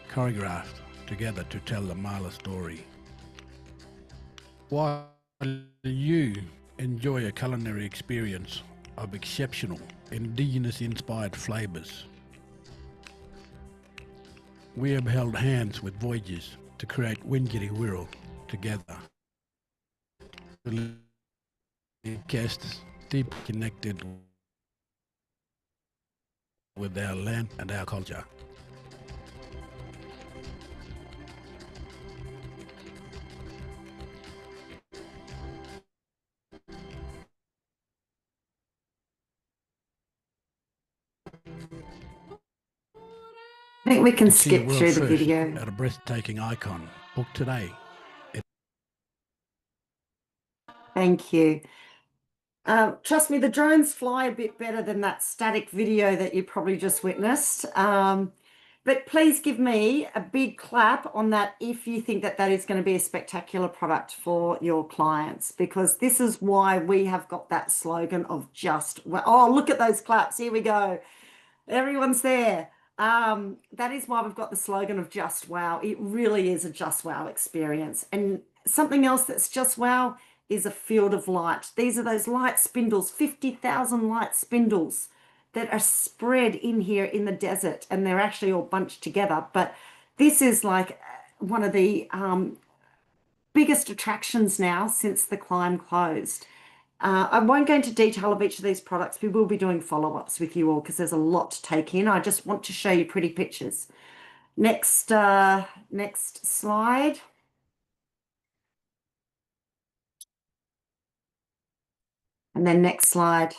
choreographed together to tell the Mala story. While you enjoy a culinary experience of exceptional Indigenous-inspired flavours, we have held hands with Voyagers to create Windjiri Wiru together. To leave guests deeply connected with our land and our culture. I think we can To see skip world's through the first video. At a breathtaking icon. Book today. Thank you. Trust me, the drones fly a bit better than that static video that you probably just witnessed. But please give me a big clap on that if you think that that is going to be a spectacular product for your clients, because this is why we have got that slogan of just, oh, look at those claps. Here we go. Everyone's there. That is why we've got the slogan of just wow. It really is a just wow experience. And something else that's just wow is a field of light. These are those light spindles, 50,000 light spindles that are spread in here in the desert, and they're actually all bunched together. But this is like one of the biggest attractions now since the climb closed. I won't go into detail of each of these products. We will be doing follow-ups with you all because there's a lot to take in. I just want to show you pretty pictures. Next slide. And then next slide.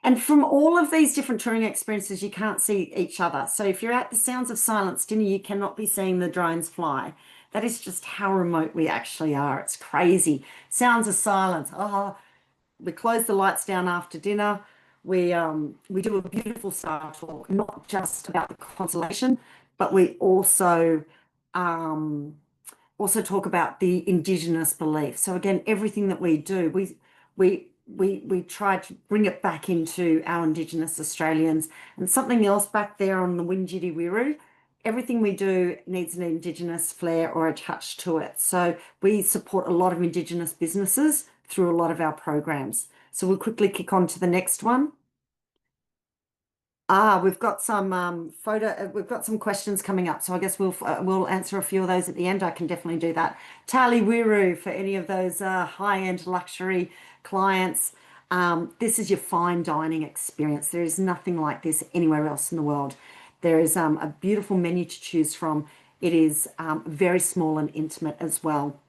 And from all of these different touring experiences, you can't see each other. So if you're at the Sounds of Silence dinner, you cannot be seeing the drones fly. That is just how remote we actually are. It's crazy. Sounds of Silence. Oh, we close the lights down after dinner. We do a beautiful star talk, not just about the constellation, but we also talk about the Indigenous belief. So again, everything that we do, we try to bring it back into our Indigenous Australians. And something else back there on the Wingiddi Wiru, everything we do needs an Indigenous flair or a touch to it. So we support a lot of Indigenous businesses through a lot of our programs. So we'll quickly kick on to the next one. We've got some we've got some questions coming up, so I guess we'll answer a few of those at the end. I can definitely do that. Tali Wiru for any of those high-end luxury clients. This is your fine dining experience. There is nothing like this anywhere else in the world. There is a beautiful menu to choose from. It is very small and intimate as well.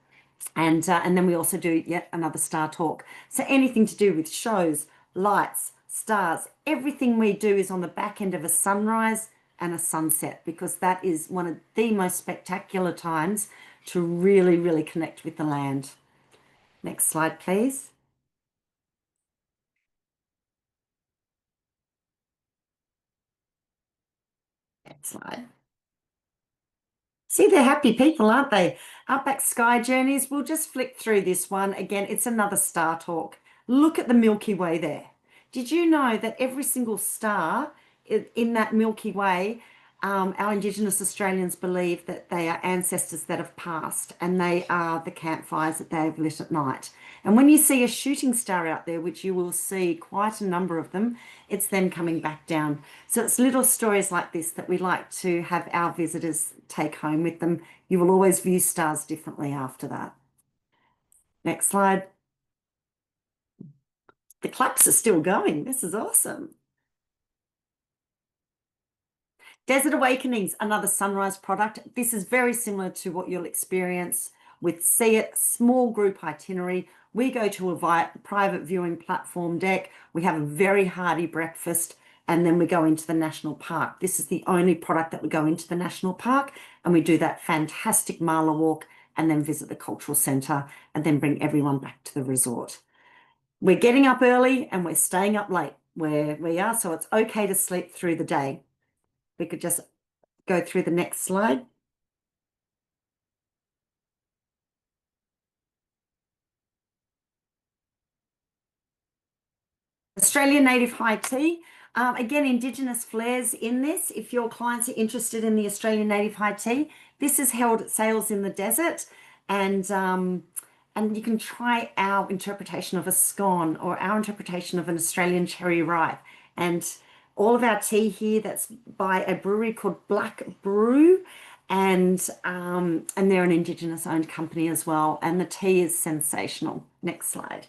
And then we also do yet another star talk. So anything to do with shows, lights, stars, everything we do is on the back end of a sunrise and a sunset, because that is one of the most spectacular times to really, really connect with the land. Next slide, please. Next slide. See, they're happy people, aren't they? Outback Sky Journeys, we'll just flick through this one. Again, it's another star talk. Look at the Milky Way there. Did you know that every single star in that Milky Way, our Indigenous Australians believe that they are ancestors that have passed, and they are the campfires that they have lit at night. And when you see a shooting star out there, which you will see quite a number of them, it's them coming back down. So it's little stories like this that we like to have our visitors take home with them. You will always view stars differently after that. Next slide. The claps are still going. This is awesome. Desert Awakenings, another sunrise product. This is very similar to what you'll experience with See It, small group itinerary. We go to a private viewing platform deck. We have a very hearty breakfast, and then we go into the national park. This is the only product that we go into the national park, and we do that fantastic Marla walk and then visit the cultural centre and then bring everyone back to the resort. We're getting up early and we're staying up late where we are, so it's okay to sleep through the day. We could just go through the next slide. Australian native high tea. Again, Indigenous flares in this. If your clients are interested in the Australian native high tea, this is held at Sales in the Desert, and you can try our interpretation of a scone or our interpretation of an Australian cherry ripe. And all of our tea here, that's by a brewery called Black Brew, and they're an Indigenous owned company as well. And the tea is sensational. Next slide.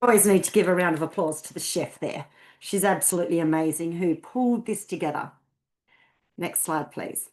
Always need to give a round of applause to the chef there. She's absolutely amazing who pulled this together. Next slide, please.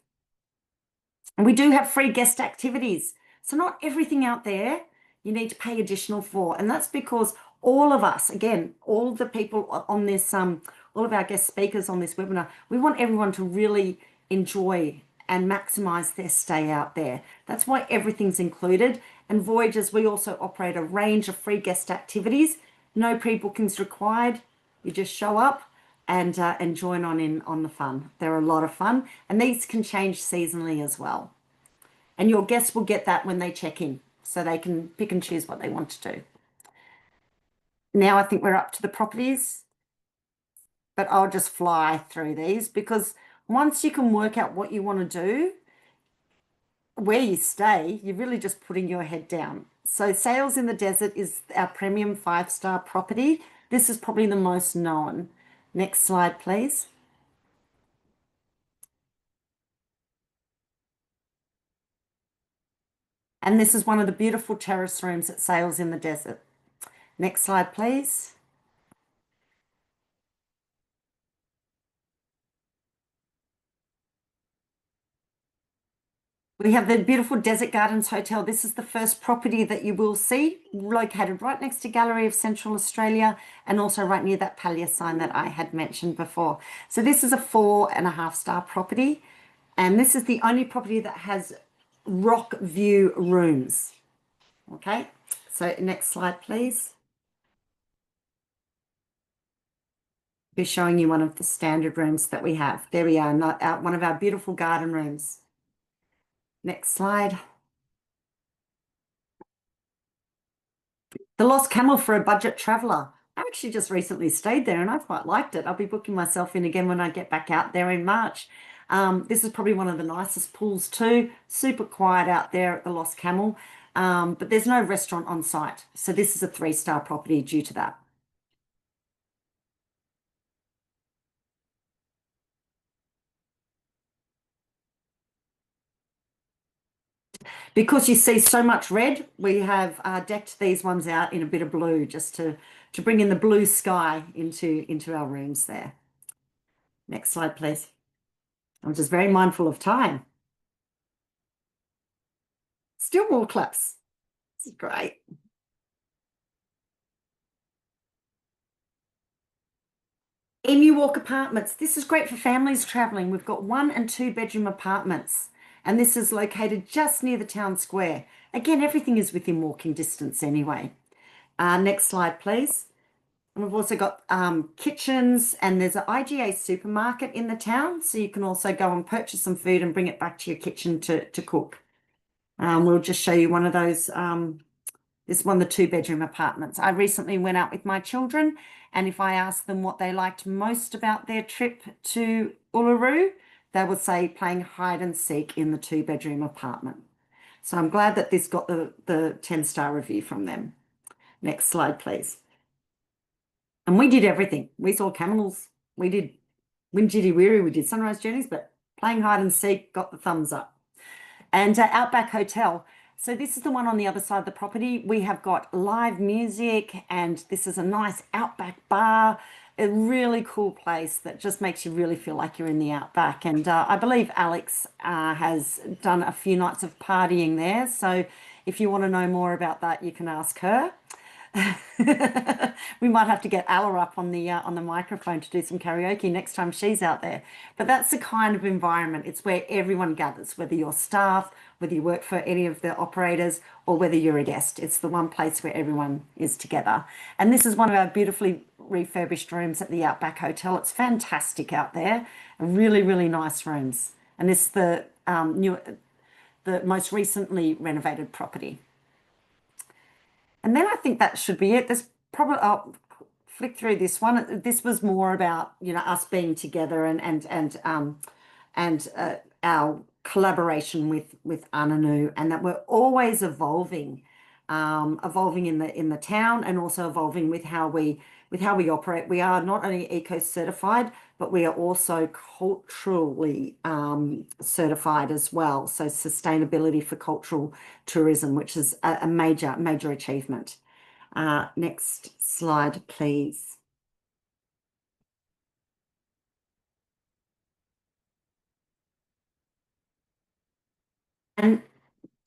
And we do have free guest activities. So not everything out there you need to pay additional for. And that's because all of us, again, all the people on this, all of our guest speakers on this webinar, we want everyone to really enjoy and maximize their stay out there. That's why everything's included. And Voyages, we also operate a range of free guest activities. No pre-bookings required. You just show up and join on the fun. They're a lot of fun, and these can change seasonally as well. And your guests will get that when they check in, so they can pick and choose what they want to do. Now I think we're up to the properties, but I'll just fly through these, because once you can work out what you want to do, where you stay, you're really just putting your head down. So Sales in the Desert is our premium 5-star property. This is probably the most known. Next slide, please. And this is one of the beautiful terrace rooms that sails in the desert. Next slide, please. We have the beautiful Desert Gardens Hotel. This is the first property that you will see, located right next to Gallery of Central Australia and also right near that Pallier sign that I had mentioned before. So this is a 4.5-star property, and this is the only property that has rock view rooms. Okay, so next slide, please. Be showing you one of the standard rooms that we have. There we are, one of our beautiful garden rooms. Next slide. The Lost Camel for a budget traveller. I actually just recently stayed there and I quite liked it. I'll be booking myself in again when I get back out there in March. This is probably one of the nicest pools too. Super quiet out there at the Lost Camel, but there's no restaurant on site. So this is a 3-star property due to that. Because you see so much red, we have decked these ones out in a bit of blue just to bring in the blue sky into our rooms there. Next slide, please. I'm just very mindful of time. Still more claps. This is great. Emu Walk Apartments. This is great for families travelling. We've got 1 and 2 bedroom apartments, and this is located just near the town square. Again, everything is within walking distance anyway. Next slide, please. And we've also got kitchens, and there's an IGA supermarket in the town, so you can also go and purchase some food and bring it back to your kitchen to cook. We'll just show you one of those. This is one of the 2-bedroom apartments. I recently went out with my children, and if I asked them what they liked most about their trip to Uluru, they would say playing hide and seek in the 2-bedroom apartment. So I'm glad that this got the 10-star review from them. Next slide, please. And we did everything. We saw camels, we did Windjiri-Wiri, we did sunrise journeys, but playing hide and seek got the thumbs up. And Outback Hotel. So this is the one on the other side of the property. We have got live music, and this is a nice outback bar, a really cool place that just makes you really feel like you're in the outback. And I believe Alex has done a few nights of partying there. So if you want to know more about that, you can ask her. We might have to get Alla up on the microphone to do some karaoke next time she's out there. But that's the kind of environment. It's where everyone gathers, whether you're staff, whether you work for any of the operators, or whether you're a guest. It's the one place where everyone is together. And this is one of our beautifully refurbished rooms at the Outback Hotel. It's fantastic out there, and really, really nice rooms. And this is the most recently renovated property. And then I think that should be it. There's probably, I'll flick through this one. This was more about, us being together and our collaboration with Ananu, and that we're always evolving in the town, and also evolving with how we operate. We are not only eco certified, but we are also culturally certified as well. So sustainability for cultural tourism, which is a major achievement. Next slide, please. And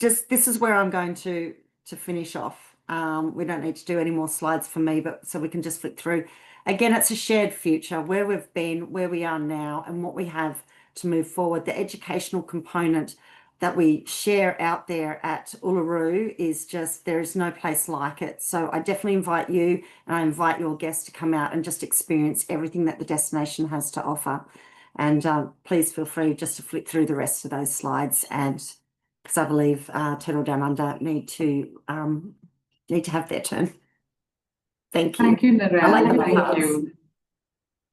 just this is where I'm going to finish off. We don't need to do any more slides for me, but so we can just flick through. Again, it's a shared future, where we've been, where we are now, and what we have to move forward. The educational component that we share out there at Uluru is just, there is no place like it. So I definitely invite you, and I invite your guests to come out and just experience everything that the destination has to offer. And please feel free just to flick through the rest of those slides, and because I believe Turtle Down Under need to have their turn. Thank you. Thank you, Narelle. Thank you.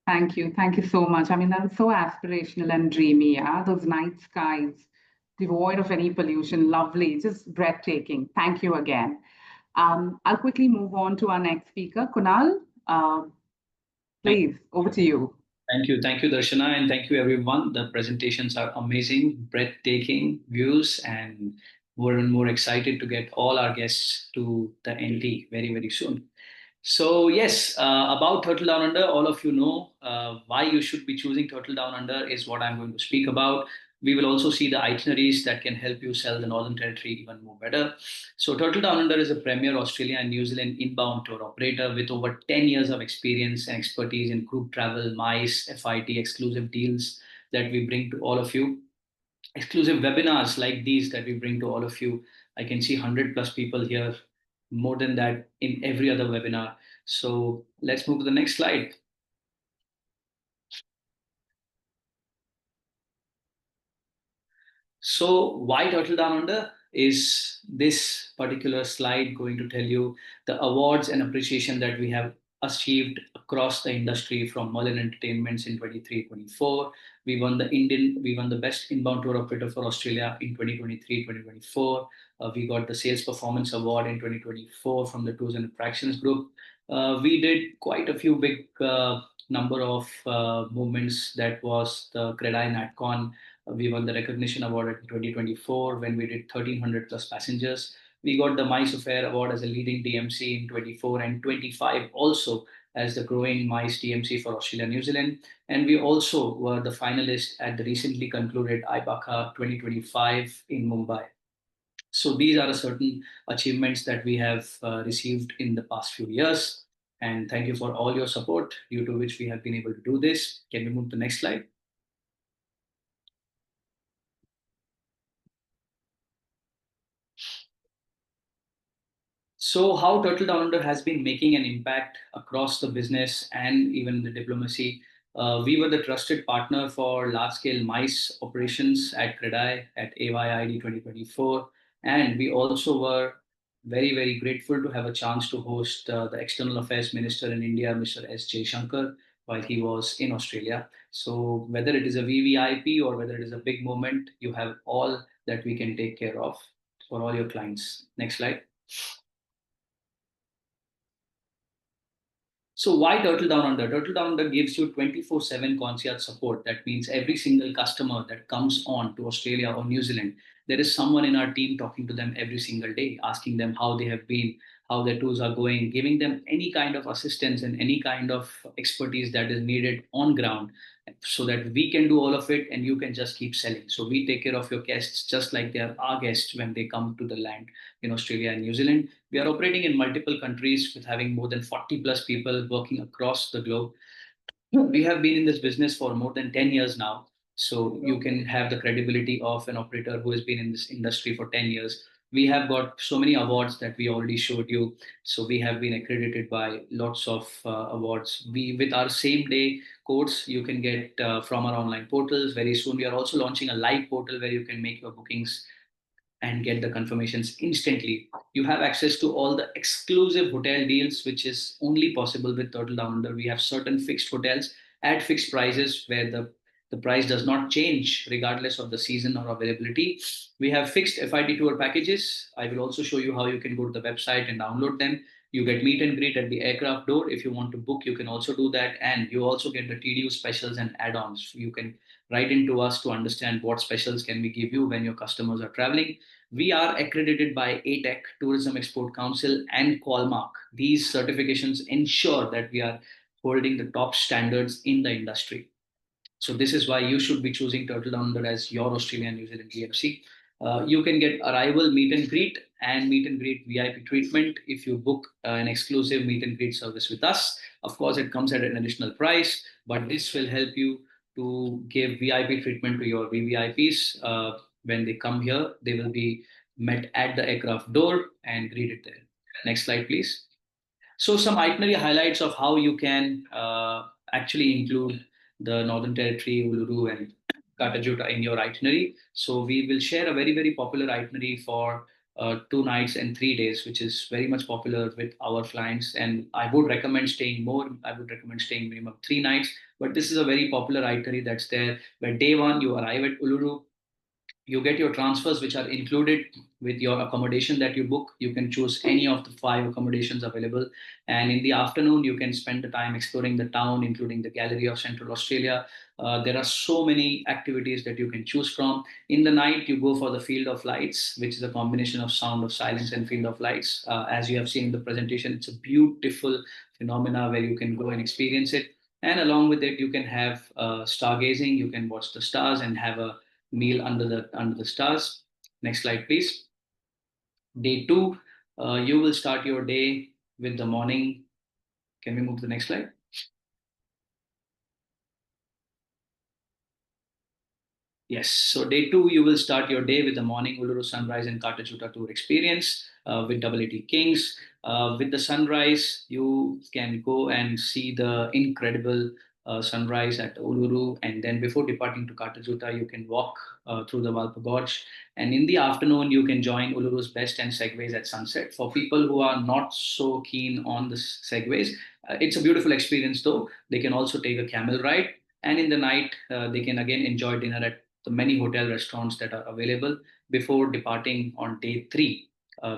Thank you. Thank you so much. I mean, that was so aspirational and dreamy. Yeah? Those night skies, devoid of any pollution, lovely, just breathtaking. Thank you again. I'll quickly move on to our next speaker, Kunal. Please, over to you. Thank you, Darshana, and thank you, everyone. The presentations are amazing, breathtaking views, and more and more excited to get all our guests to the NT very, very soon. So yes, about Turtle Down Under, all of you know why you should be choosing Turtle Down Under is what I'm going to speak about. We will also see the itineraries that can help you sell the Northern Territory even more better. So Turtle Down Under is a premier Australia and New Zealand inbound tour operator with over 10 years of experience and expertise in group travel, MICE, FIT, exclusive deals that we bring to all of you, exclusive webinars like these that we bring to all of you. I can see 100 plus people here, more than that in every other webinar. So let's move to the next slide. So why Turtle Down Under? Is this particular slide going to tell you the awards and appreciation that we have achieved across the industry from Merlin Entertainments in 23-24. We won the best inbound tour operator for Australia in 2023-2024. We got the Sales Performance Award in 2024 from the Tours and Attractions Group. We did quite a few big number of movements. That was the Credai NatCon. We won the recognition award in 2024 when we did 1,300 plus passengers. We got the MICE Affair Award as a leading DMC in 24 and 25 also as the growing MICE DMC for Australia and New Zealand. And we also were the finalist at the recently concluded IBACA 2025 in Mumbai. So these are certain achievements that we have received in the past few years. And thank you for all your support, due to which we have been able to do this. Can we move to the next slide? So, how Turtle Down Under has been making an impact across the business and even the diplomacy. We were the trusted partner for large scale MICE operations at Credai at AYID 2024. And we also were very, very grateful to have a chance to host the External Affairs Minister in India, Mr. S. Shankar, while he was in Australia. So, whether it is a VVIP or whether it is a big moment, you have all that we can take care of for all your clients. Next slide. So why Turtle Down Under? Turtle Down Under gives you 24/7 concierge support. That means every single customer that comes on to Australia or New Zealand, there is someone in our team talking to them every single day, asking them how they have been, how their tours are going, giving them any kind of assistance and any kind of expertise that is needed on ground, so that we can do all of it and you can just keep selling. So we take care of your guests just like they are our guests when they come to the land in Australia and New Zealand. We are operating in multiple countries with having more than 40 plus people working across the globe. We have been in this business for more than 10 years now. So you can have the credibility of an operator who has been in this industry for 10 years. We have got so many awards that we already showed you. So we have been accredited by lots of awards. We, with our same day codes, you can get from our online portals. Very soon, we are also launching a live portal where you can make your bookings and get the confirmations instantly. You have access to all the exclusive hotel deals, which is only possible with Turtle Down Under. We have certain fixed hotels at fixed prices where the price does not change regardless of the season or availability. We have fixed FIT tour packages. I will also show you how you can go to the website and download them. You get meet and greet at the aircraft door. If you want to book, you can also do that. And you also get the TDU specials and add-ons. You can write into us to understand what specials can we give you when your customers are traveling. We are accredited by ATEC, Tourism Export Council, and Qualmark. These certifications ensure that we are holding the top standards in the industry. So this is why you should be choosing Turtle Down Under as your Australian New Zealand DFC. You can get arrival meet and meet and greet VIP treatment if you book an exclusive meet and greet service with us. Of course, it comes at an additional price, but this will help you to give VIP treatment to your VVIPs. When they come here, they will be met at the aircraft door and greeted there. Next slide, please. So some itinerary highlights of how you can actually include the Northern Territory, Uluru, and Katajuta in your itinerary. So we will share a very, very popular itinerary for 2 nights and 3 days, which is very much popular with our clients. And I would recommend staying more. I would recommend staying minimum 3 nights. But this is a very popular itinerary that's there, where day one, you arrive at Uluru. You get your transfers, which are included with your accommodation that you book. You can choose any of the 5 accommodations available. And in the afternoon, you can spend the time exploring the town, including the Gallery of Central Australia. There are so many activities that you can choose from. In the night, you go for the Field of Lights, which is a combination of Sound of Silence and Field of Lights. As you have seen in the presentation, it's a beautiful phenomena where you can go and experience it. And along with it, you can have stargazing. You can watch the stars and have a meal under the stars. Next slide, please. Day 2, you will start your day with the morning. Can we move to the next slide? Yes. So day 2, you will start your day with the morning Uluru Sunrise and Katachuta tour experience with AAT Kings. With the sunrise, you can go and see the incredible sunrise at Uluru. And then before departing to Katachuta, you can walk through the Valpa Gorge. And in the afternoon, you can join Uluru's best and segways at sunset. For people who are not so keen on the segways, it's a beautiful experience though. They can also take a camel ride. And in the night, they can again enjoy dinner at the many hotel restaurants that are available before departing on day 3,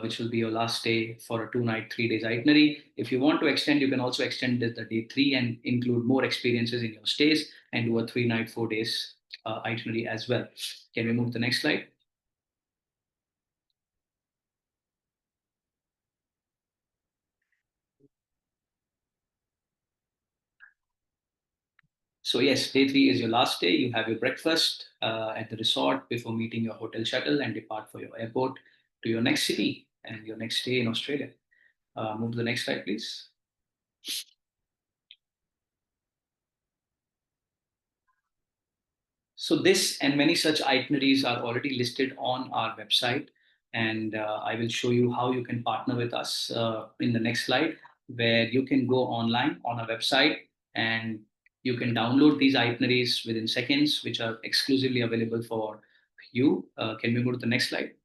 which will be your last day for a 2-night, 3 days itinerary. If you want to extend, you can also extend the day 3 and include more experiences in your stays and do a 3-night, 4 days itinerary as well. Can we move to the next slide? So yes, day 3 is your last day. You have your breakfast at the resort before meeting your hotel shuttle and depart for your airport to your next city and your next stay in Australia. Move to the next slide, please. So this and many such itineraries are already listed on our website, and I will show you how you can partner with us in the next slide, where you can go online on our website and you can download these itineraries within seconds, which are exclusively available for you. Can we go to the next slide?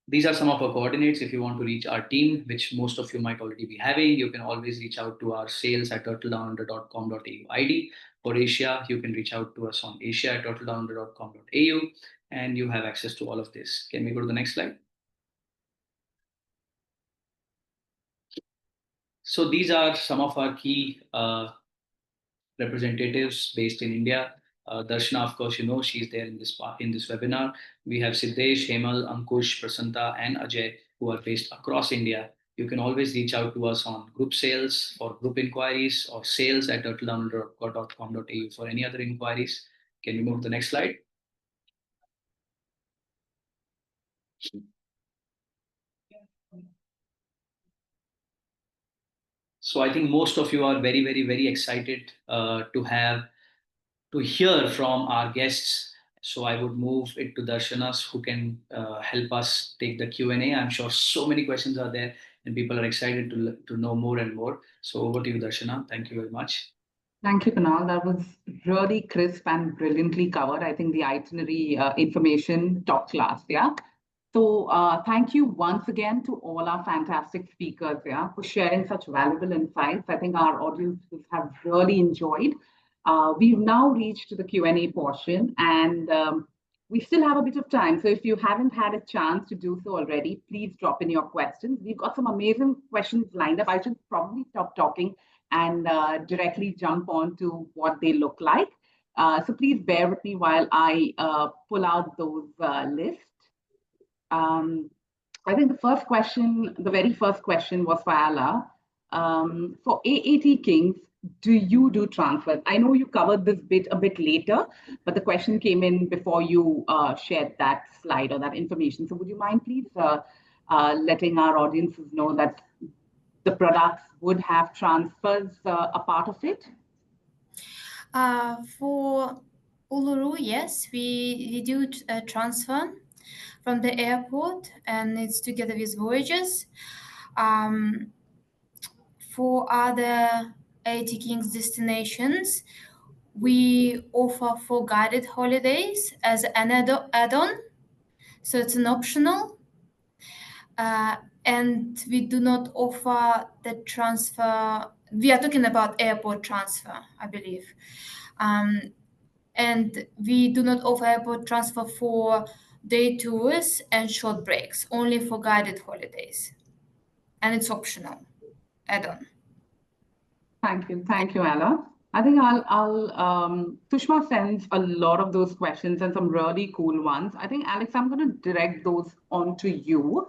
These are some of our coordinates. If you want to reach our team, which most of you might already be having, you can always reach out to our sales@turtledownunder.com.au ID. For Asia, you can reach out to us on asia@turtledownunder.com.au, and you have access to all of this. Can we go to the next slide? So these are some of our key representatives based in India. Darshana, of course, she's there in this webinar. We have Siddesh, Hemal, Ankush, Prasanta, and Ajay, who are based across India. You can always reach out to us on group sales for group inquiries or sales@turtledownunder.com.au for any other inquiries. Can we move to the next slide? So I think most of you are very, very, very excited to hear from our guests. So I would move it to Darshanas, who can help us take the Q&A. I'm sure so many questions are there and people are excited to know more and more. So over to you, Darshana. Thank you very much. Thank you, Kunal. That was really crisp and brilliantly covered. I think the itinerary information, top class, yeah. So thank you once again to all our fantastic speakers, yeah, for sharing such valuable insights. I think our audiences have really enjoyed. We've now reached the Q&A portion, and we still have a bit of time. So if you haven't had a chance to do so already, please drop in your questions. We've got some amazing questions lined up. I should probably stop talking and directly jump on to what they look like. So please bear with me while I pull out those lists. I think the very first question was for Ala. For AAT Kings, do you do transfers? I know you covered this bit a bit later, but the question came in before you shared that slide or that information. So would you mind please letting our audiences know that the products would have transfers a part of it? For Uluru, yes, we do a transfer from the airport, and it's together with voyages. For other AT Kings destinations, we offer for guided holidays as an add-on, so it's an optional. And we do not offer the transfer. We are talking about airport transfer, I believe. And we do not offer airport transfer for day tours and short breaks, only for guided holidays. And it's optional add-on. Thank you, Ella. I think Sushma sends a lot of those questions and some really cool ones. I think, Alex, I'm going to direct those onto you.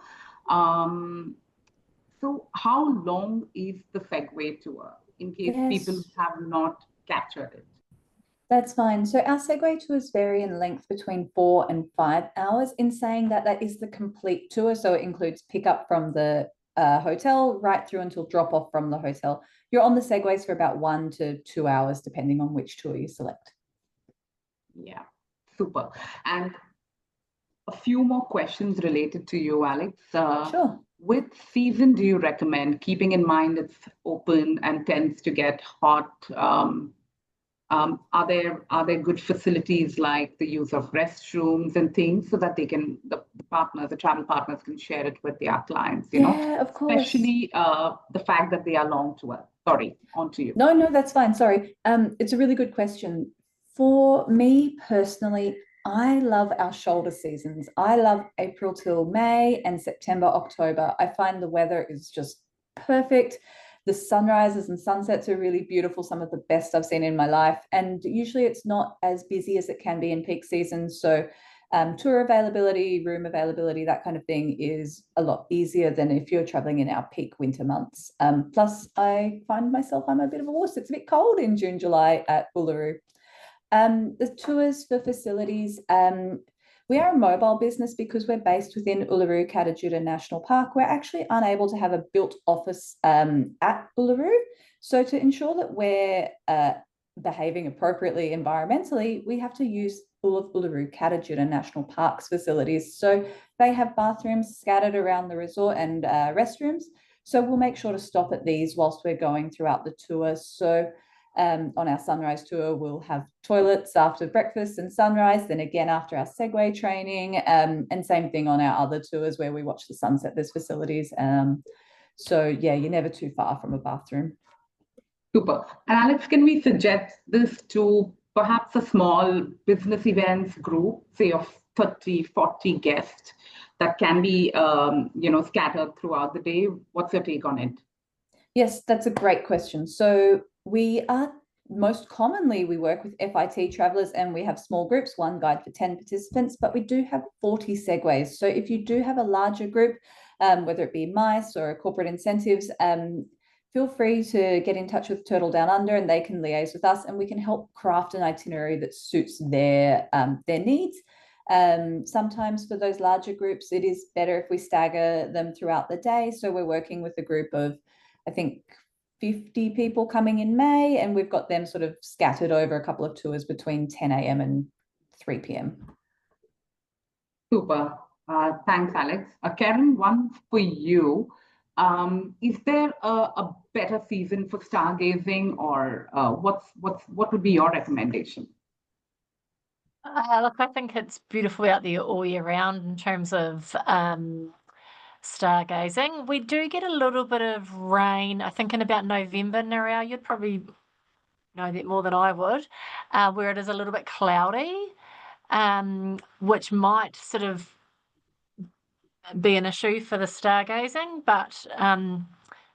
So how long is the Segway tour, in case people Yes. have not captured it? That's fine. So our Segway tours vary in length between 4 and 5 hours. In saying that, that is the complete tour. So it includes pickup from the hotel right through until drop off from the hotel. You're on the Segways for about 1 to 2 hours, depending on which tour you select. Yeah, super. And a few more questions related to you, Alex. Sure. Which season do you recommend, keeping in mind it's open and tends to get hot? Are there good facilities like the use of restrooms and things so that they can the travel partners can share it with their clients? Yeah, of course. Especially the fact that they are long tour. Sorry, on to you. No, that's fine. Sorry. It's a really good question. For me personally, I love our shoulder seasons. I love April till May and September, October. I find the weather is just perfect. The sunrises and sunsets are really beautiful, some of the best I've seen in my life. And usually it's not as busy as it can be in peak seasons. So tour availability, room availability, that kind of thing is a lot easier than if you're traveling in our peak winter months. Plus, I find myself, I'm a bit of a wuss. It's a bit cold in June, July at Uluru. The tours for facilities, we are a mobile business because we're based within Uluru Kata National Park. We're actually unable to have a built office at Uluru. So to ensure that we're behaving appropriately environmentally, we have to use all of Uluru Kata National Park's facilities. So they have bathrooms scattered around the resort and restrooms. So we'll make sure to stop at these whilst we're going throughout the tour. So on our sunrise tour, we'll have toilets after breakfast and sunrise, then again after our Segway training, and same thing on our other tours where we watch the sunset, there's facilities. So yeah, you're never too far from a bathroom. Super. And Alex, can we suggest this to perhaps a small business events group, say of 30, 40 guests that can be, scattered throughout the day? What's your take on it? Yes, that's a great question. So we work with FIT travelers and we have small groups, one guide for 10 participants, but we do have 40 Segways. So if you do have a larger group, whether it be MICE or corporate incentives, feel free to get in touch with Turtle Down Under and they can liaise with us and we can help craft an itinerary that suits their needs. Sometimes for those larger groups, it is better if we stagger them throughout the day. So we're working with a group of, I think, 50 people coming in May, and we've got them sort of scattered over a couple of tours between 10 a.m. and 3 p.m. Super. Thanks, Alex. Karen, one for you. Is there a better season for stargazing, or what would be your recommendation? Look, I think it's beautiful out there all year round in terms of stargazing. We do get a little bit of rain, I think in about November, Narelle. You'd probably know that more than I would, where it is a little bit cloudy, which might sort of be an issue for the stargazing, but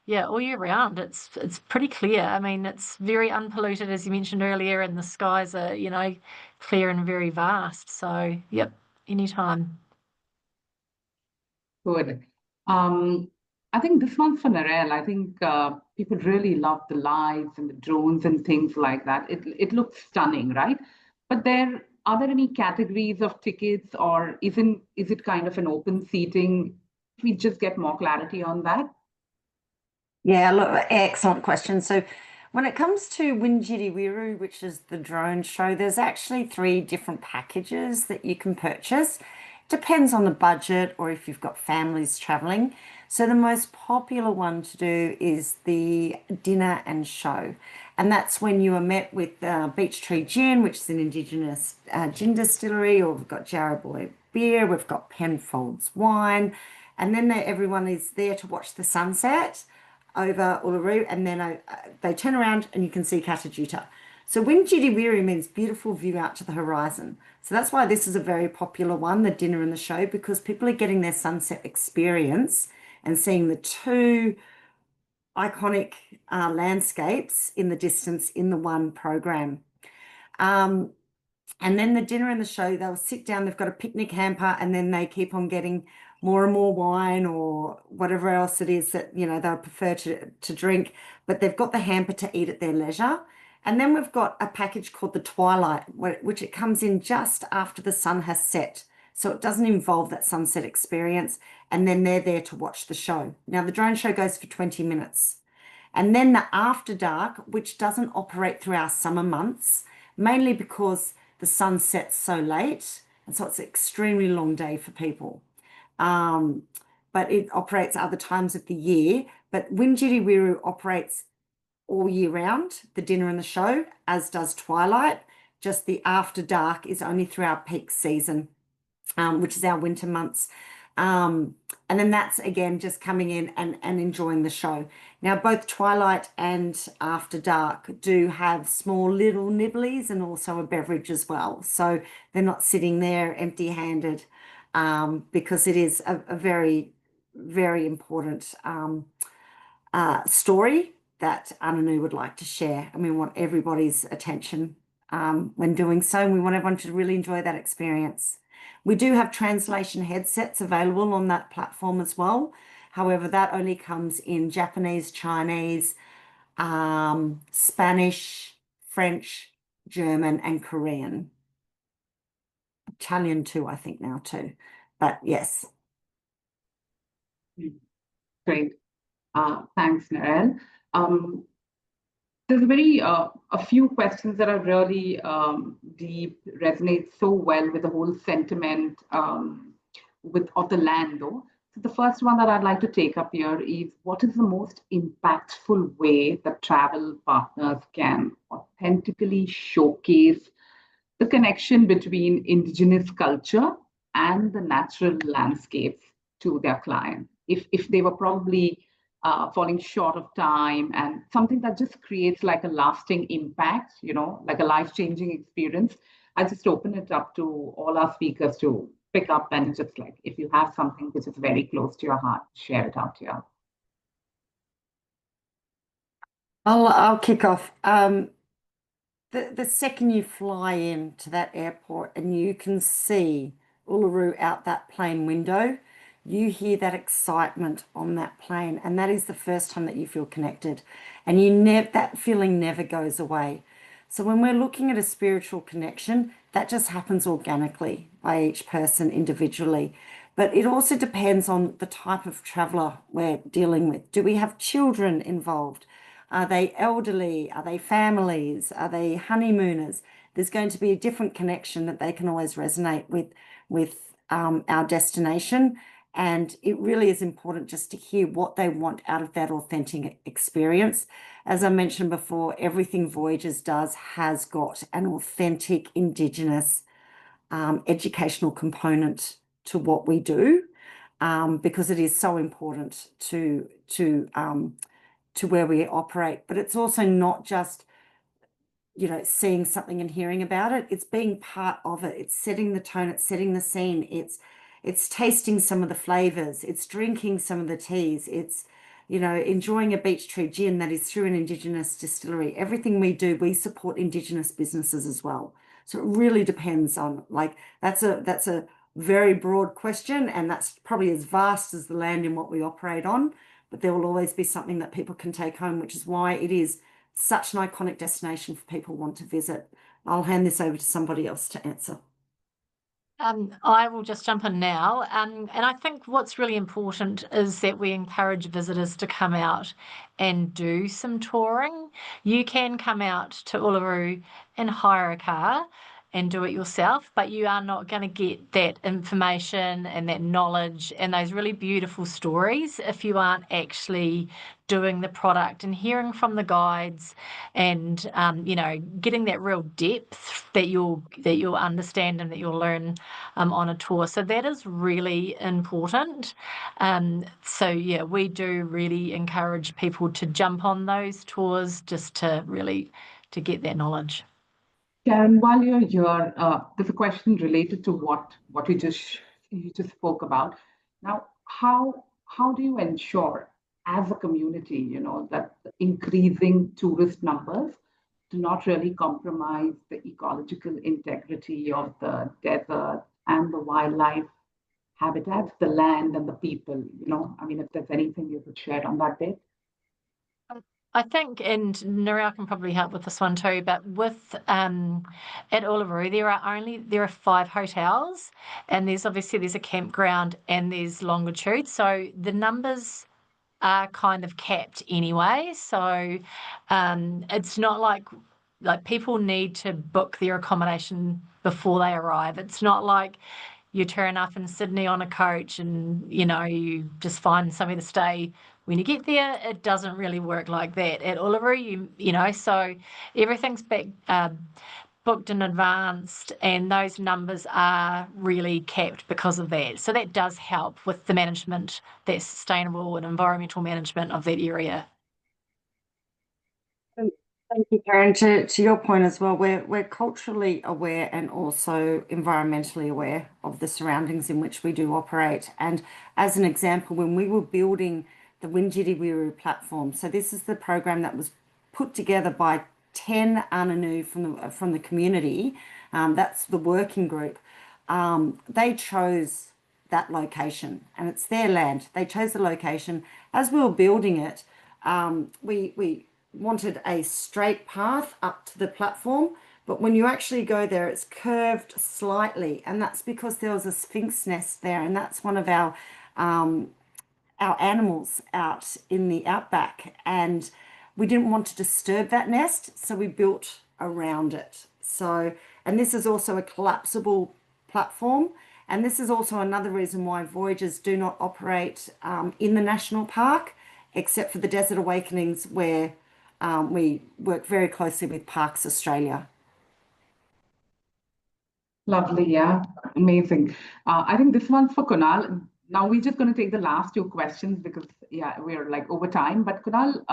yeah, all year round it's pretty clear. I mean, it's very unpolluted, as you mentioned earlier, and the skies are, clear and very vast. So, yep, anytime. Good. I think this one's for Narelle. I think people really love the lights and the drones and things like that. It looks stunning, right? But are there any categories of tickets, or is it kind of an open seating? We just get more clarity on that. Yeah, look, excellent question. So when it comes to Winjiriwiru, which is the drone show, there's actually 3 different packages that you can purchase. Depends on the budget or if you've got families traveling. So the most popular one to do is the dinner and show. And that's when you are met with Beech Tree Gin, which is an Indigenous gin distillery, or we've got Jarraboy beer, we've got Penfolds wine. And then everyone is there to watch the sunset over Uluru, and then they turn around and you can see Kata. So Wingitty means beautiful view out to the horizon. So that's why this is a very popular one, the dinner and the show, because people are getting their sunset experience and seeing the two iconic landscapes in the distance in the one program. And then the dinner and the show, they'll sit down, they've got a picnic hamper, and then they keep on getting more and more wine or whatever else it is that, you know, they'll prefer to drink, but they've got the hamper to eat at their leisure. And then we've got a package called the Twilight, which it comes in just after the sun has set. So it doesn't involve that sunset experience. And then they're there to watch the show. Now, the drone show goes for 20 minutes. And then the After Dark, which doesn't operate through our summer months, mainly because the sun sets so late. And so it's an extremely long day for people. But it operates other times of the year. But Wingitty operates all year round, the dinner and the show, as does Twilight. Just the After Dark is only through our peak season, which is our winter months. And then that's, again, just coming in and enjoying the show. Now, both Twilight and After Dark do have small little nibblies and also a beverage as well. So they're not sitting there empty-handed, because it is a very, very important story that Ananu would like to share. And we want everybody's attention when doing so. And we want everyone to really enjoy that experience. We do have translation headsets available on that platform as well. However, that only comes in Japanese, Chinese, Spanish, French, German, and Korean. Italian too, I think now too. But yes. Great. Thanks, Narelle. There's a few questions that are really deep, resonate so well with the whole sentiment of the land, though. So the first one that I'd like to take up here is, what is the most impactful way that travel partners can authentically showcase the connection between Indigenous culture and the natural landscapes to their client? If they were probably falling short of time, and something that just creates like a lasting impact, you know, like a life-changing experience, I just open it up to all our speakers to pick up, and just like, if you have something which is very close to your heart, share it out here. I'll kick off. The second you fly into that airport and you can see Uluru out that plane window, you hear that excitement on that plane, and that is the first time that you feel connected, and that feeling never goes away. So when we're looking at a spiritual connection, that just happens organically by each person individually. But it also depends on the type of traveler we're dealing with. Do we have children involved? Are they elderly? Are they families? Are they honeymooners? There's going to be a different connection that they can always resonate with our destination. And it really is important just to hear what they want out of that authentic experience. As I mentioned before, everything Voyages does has got an authentic Indigenous educational component to what we do, because it is so important to where we operate. But it's also not just, you know, seeing something and hearing about it. It's being part of it. It's setting the tone. It's setting the scene. It's tasting some of the flavors. It's drinking some of the teas. It's, you know, enjoying a beech tree gin that is through an Indigenous distillery. Everything we do, we support Indigenous businesses as well. So it really depends on, like, that's a very broad question, and that's probably as vast as the land in what we operate on. But there will always be something that people can take home, which is why it is such an iconic destination for people who want to visit. I'll hand this over to somebody else to answer. I will just jump in now. And I think what's really important is that we encourage visitors to come out and do some touring. You can come out to Uluru and hire a car and do it yourself, but you are not going to get that information and that knowledge and those really beautiful stories if you aren't actually doing the product and hearing from the guides and you know, getting that real depth that you'll understand and that you'll learn on a tour. So that is really important. So yeah, we do really encourage people to jump on those tours just to really to get that knowledge. Karen, while you're here, there's a question related to what you just spoke about. Now, how do you ensure as a community, that the increasing tourist numbers do not really compromise the ecological integrity of the desert and the wildlife habitats, the land and the people? I mean, if there's anything you could share on that bit. I think, and Narelle can probably help with this one too, but with at Uluru there are 5 hotels, and there's a campground and there's longitude, so the numbers are kind of capped anyway. So it's not like people need to book their accommodation before they arrive. It's not like you turn up in Sydney on a coach and you just find somewhere to stay when you get there. It doesn't really work like that. At Uluru, so everything's booked in advance, and those numbers are really capped because of that. So that does help with the management, that sustainable and environmental management of that area. Thank you, Karen. To your point as well, we're culturally aware and also environmentally aware of the surroundings in which we do operate. And as an example, when we were building the Windjiri platform, so this is the program that was put together by 10 Ananu from the community. That's the working group. They chose that location, and it's their land. They chose the location. As we were building it, we wanted a straight path up to the platform, but when you actually go there, it's curved slightly, and that's because there was a sphinx nest there, and that's one of our animals out in the outback, and we didn't want to disturb that nest, so we built around it. So, and this is also a collapsible platform, and this is also another reason why voyagers do not operate in the national park, except for the Desert Awakenings, where we work very closely with Parks Australia. Lovely, yeah, amazing. I think this one's for Kunal. Now we're just going to take the last 2 questions because we're like over time. But Kunal,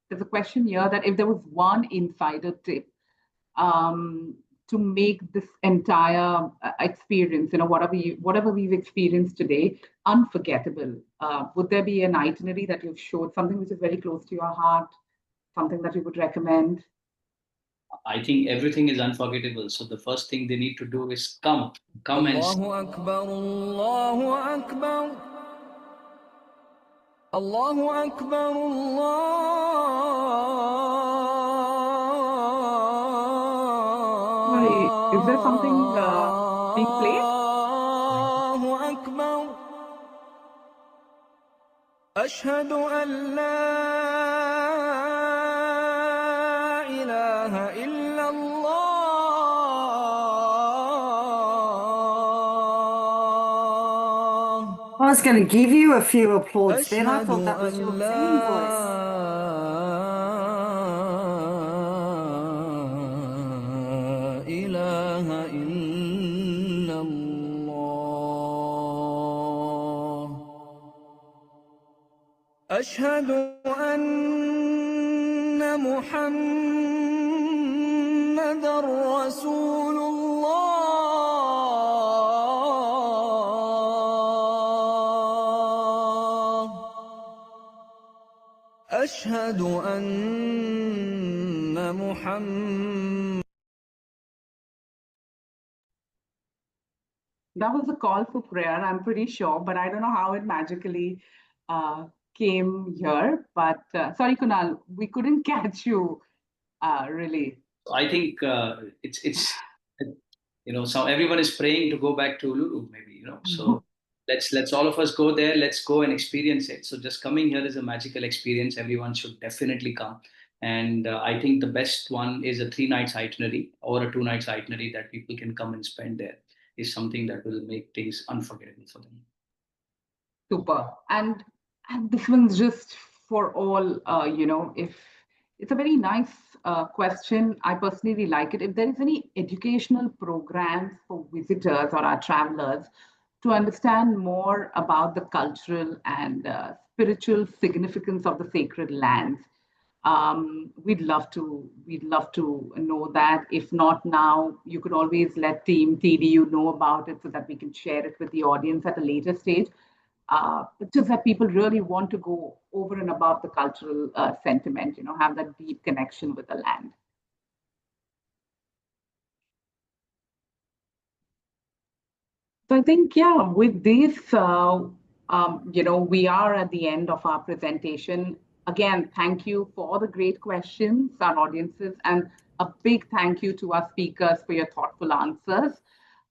there's a question here that if there was one insider tip to make this entire experience, whatever we've experienced today, unforgettable, would there be an itinerary that you've showed, something which is very close to your heart, something that you would recommend? I think everything is unforgettable. So the first thing they need to do is come and Allahu Akbar, Allahu Akbar, Allahu Akbar, Sorry, is there something being played? Allahu Akbar. أشهد أن لا إله إلا الله. I was going to give you a few applauds then. I thought that was your singing voice. إله إلا الله. أشهد أن محمد رسول الله. أشهد أن محمد. That was a call for prayer, I'm pretty sure, but I don't know how it magically came here. But sorry, Kunal, we couldn't catch you really. I think it's so everyone is praying to go back to Uluru, maybe, So let's all of us go there. Let's go and experience it. So just coming here is a magical experience. Everyone should definitely come. And I think the best one is a 3 nights itinerary or a 2 nights itinerary that people can come and spend there. Is something that will make things unforgettable for them. Super. And this one's just for all, if it's a very nice question. I personally like it. If there is any educational programs for visitors or our travelers to understand more about the cultural and spiritual significance of the sacred lands, we'd love to know that. If not now, you could always let Team TDU know about it so that we can share it with the audience at a later stage. But just that people really want to go over and above the cultural sentiment, have that deep connection with the land. So I think, yeah, with this, we are at the end of our presentation. Again, thank you for all the great questions, our audiences, and a big thank you to our speakers for your thoughtful answers.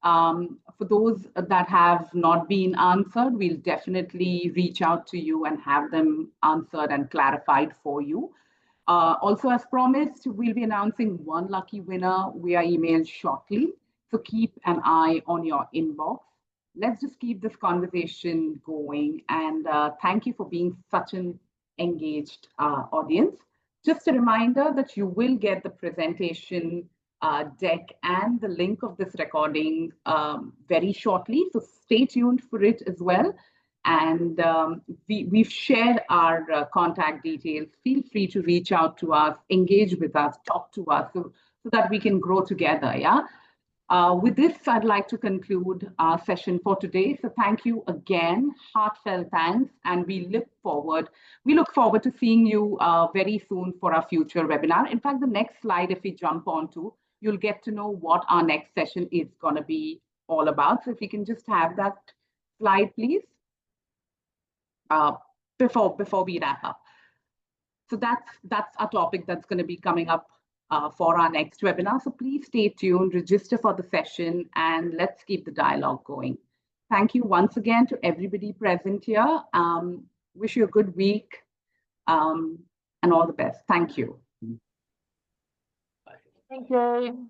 For those that have not been answered, we'll definitely reach out to you and have them answered and clarified for you. Also, as promised, we'll be announcing one lucky winner via email shortly. So keep an eye on your inbox. Let's just keep this conversation going. And thank you for being such an engaged audience. Just a reminder that you will get the presentation deck and the link of this recording very shortly. So stay tuned for it as well. And we've shared our contact details. Feel free to reach out to us, engage with us, talk to us so that we can grow together. Yeah. With this, I'd like to conclude our session for today. So thank you again, heartfelt thanks, and we look forward to seeing you very soon for our future webinar. In fact, the next slide, if we jump onto, you'll get to know what our next session is going to be all about. So if you can just have that slide, please, before we wrap up. So that's our topic that's going to be coming up for our next webinar. So please stay tuned, register for the session, and let's keep the dialogue going. Thank you once again to everybody present here. Wish you a good week and all the best. Thank you. Thank you.